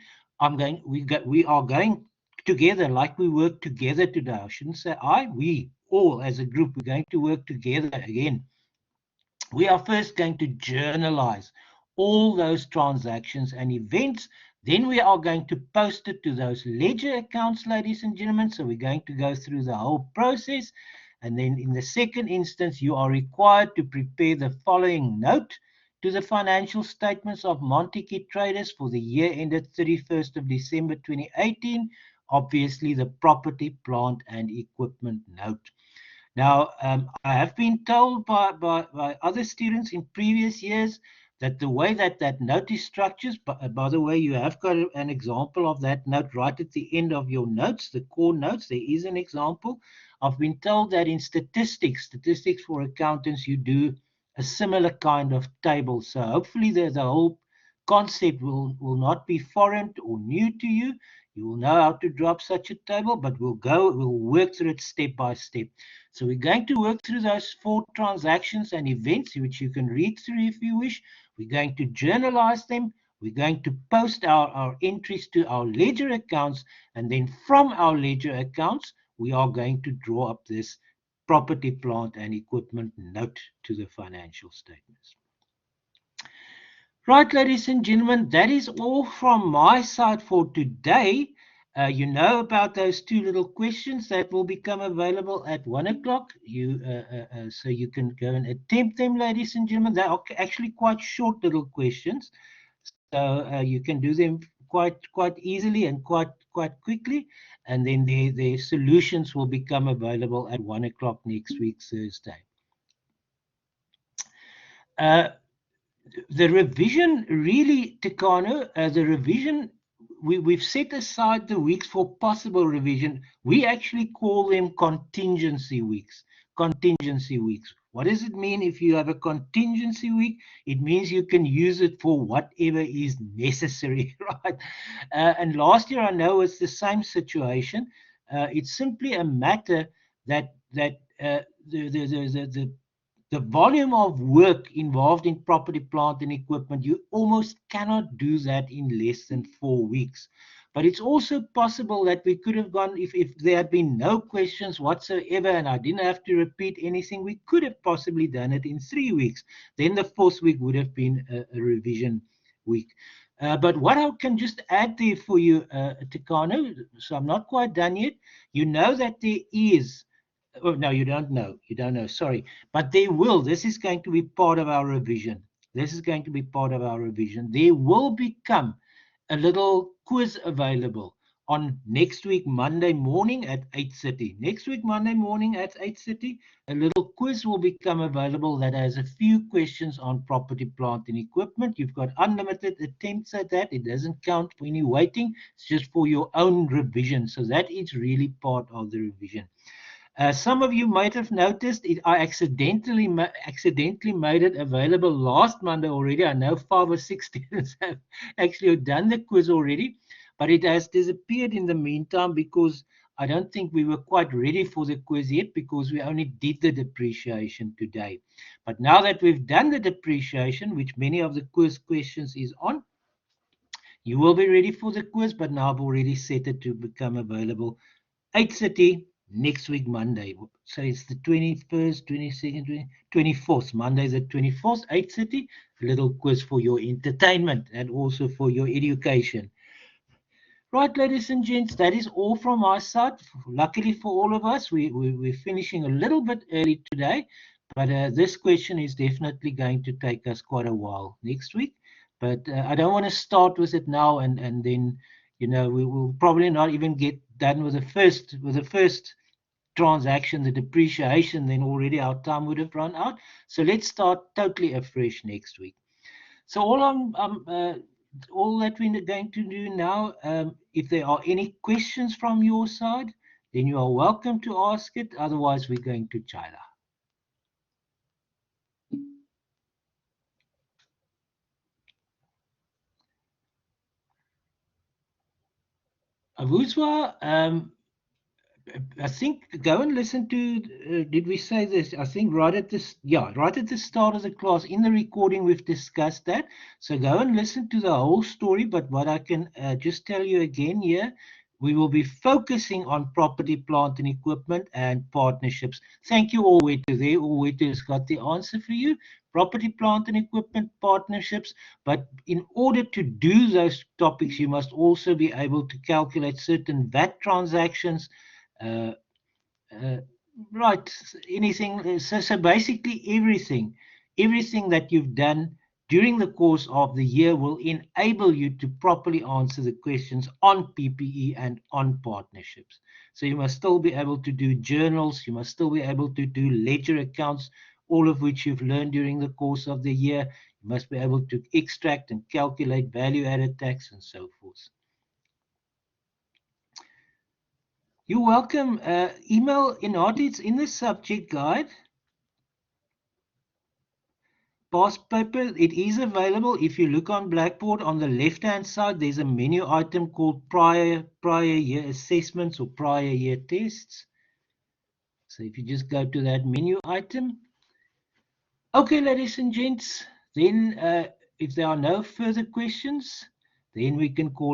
we are going together, like we work together today. I shouldn't say we all as a group, we're going to work together again. We are first going to journalize all those transactions and events. Then we are going to post it to those ledger accounts, ladies and gentlemen. So we're going to go through the whole process. And then in the second instance, you are required to prepare the following note to the financial statements of Montekey Traders for the year ended 31st of December 2018. Obviously, the property, plant, and equipment note. Now, I have been told by other students in previous years that the way that note is structured, by the way, you have got an example of that note right at the end of your notes, the core notes. There is an example. I've been told that in statistics for accountants, you do a similar kind of table. So hopefully the whole concept will not be foreign or new to you. You will know how to drop such a table, but we'll work through it step by step. So we're going to work through those 4 transactions and events, which you can read through if you wish. We're going to journalize them. We're going to post our entries to our ledger accounts. And then from our ledger accounts, we are going to draw up this property, plant, and equipment note to the financial statements. Right, ladies and gentlemen, that is all from my side for today. You know about those 2 little questions that will become available at 1 o'clock. So you can go and attempt them, ladies and gentlemen. They are actually quite short little questions, so you can do them quite easily and quite quickly. And then their solutions will become available at 1 o'clock next week, Thursday. The revision really, Tekano, the revision, we've set aside the weeks for possible revision. We actually call them contingency weeks. Contingency weeks. What does it mean if you have a contingency week? It means you can use it for whatever is necessary, right? And last year, I know it's the same situation. It's simply a matter that the volume of work involved in property, plant, and equipment, you almost cannot do that in less than 4 weeks. But it's also possible that we could have gone, if there had been no questions whatsoever and I didn't have to repeat anything, we could have possibly done it in 3 weeks. Then the 4th week would have been a revision week. But what I can just add there for you, Tekano, so I'm not quite done yet. You know that there is. Oh, no, you don't know. You don't know. Sorry. But they will. This is going to be part of our revision. This is going to be part of our revision. There will become a little quiz available on next week, Monday morning at 8:30. Next week, Monday morning at 8:30, a little quiz will become available that has a few questions on property, plant, and equipment. You've got unlimited attempts at that. It doesn't count for any waiting. It's just for your own revision. So that is really part of the revision. Some of you might have noticed I accidentally made it available last Monday already. I know 5 or 6 students have actually done the quiz already, but it has disappeared in the meantime because I don't think we were quite ready for the quiz yet because we only did the depreciation today. But now that we've done the depreciation, which many of the quiz questions is on, you will be ready for the quiz, but now I've already set it to become available 8:30 next week, Monday. So it's the 21st, 22nd, 24th. Monday is the 24th, 8:30. A little quiz for your entertainment and also for your education. Right, ladies and gents, that is all from my side. Luckily for all of us, we're finishing a little bit early today, but this question is definitely going to take us quite a while next week. But I don't want to start with it now and then, we will probably not even get done with the first transaction, the depreciation, then already our time would have run out. So let's start totally afresh next week. So all that we're going to do now, if there are any questions from your side, then you are welcome to ask it. Otherwise, we're going to China. Avuzwa, I think go and listen to. Did we say this? I think right at this, yeah, right at the start of the class in the recording we've discussed that. So go and listen to the whole story. But what I can just tell you again here, we will be focusing on property, plant, and equipment and partnerships. Thank you, all waiter there. All waiter has got the answer for you. Property, plant, and equipment partnerships. But in order to do those topics, you must also be able to calculate certain VAT transactions. Uh, uh, right, anything. So basically, everything that you've done during the course of the year will enable you to properly answer the questions on PPE and on partnerships. So you must still be able to do journals. You must still be able to do ledger accounts, all of which you've learned during the course of the year. You must be able to extract and calculate value-added tax and so forth. You're welcome. Email Inati, it's in the subject guide. Past paper, it is available. If you look on Blackboard on the left-hand side, there's a menu item called prior year assessments or prior year tests. So if you just go to that menu item. Okay, ladies and gents, then if there are no further questions, then we can call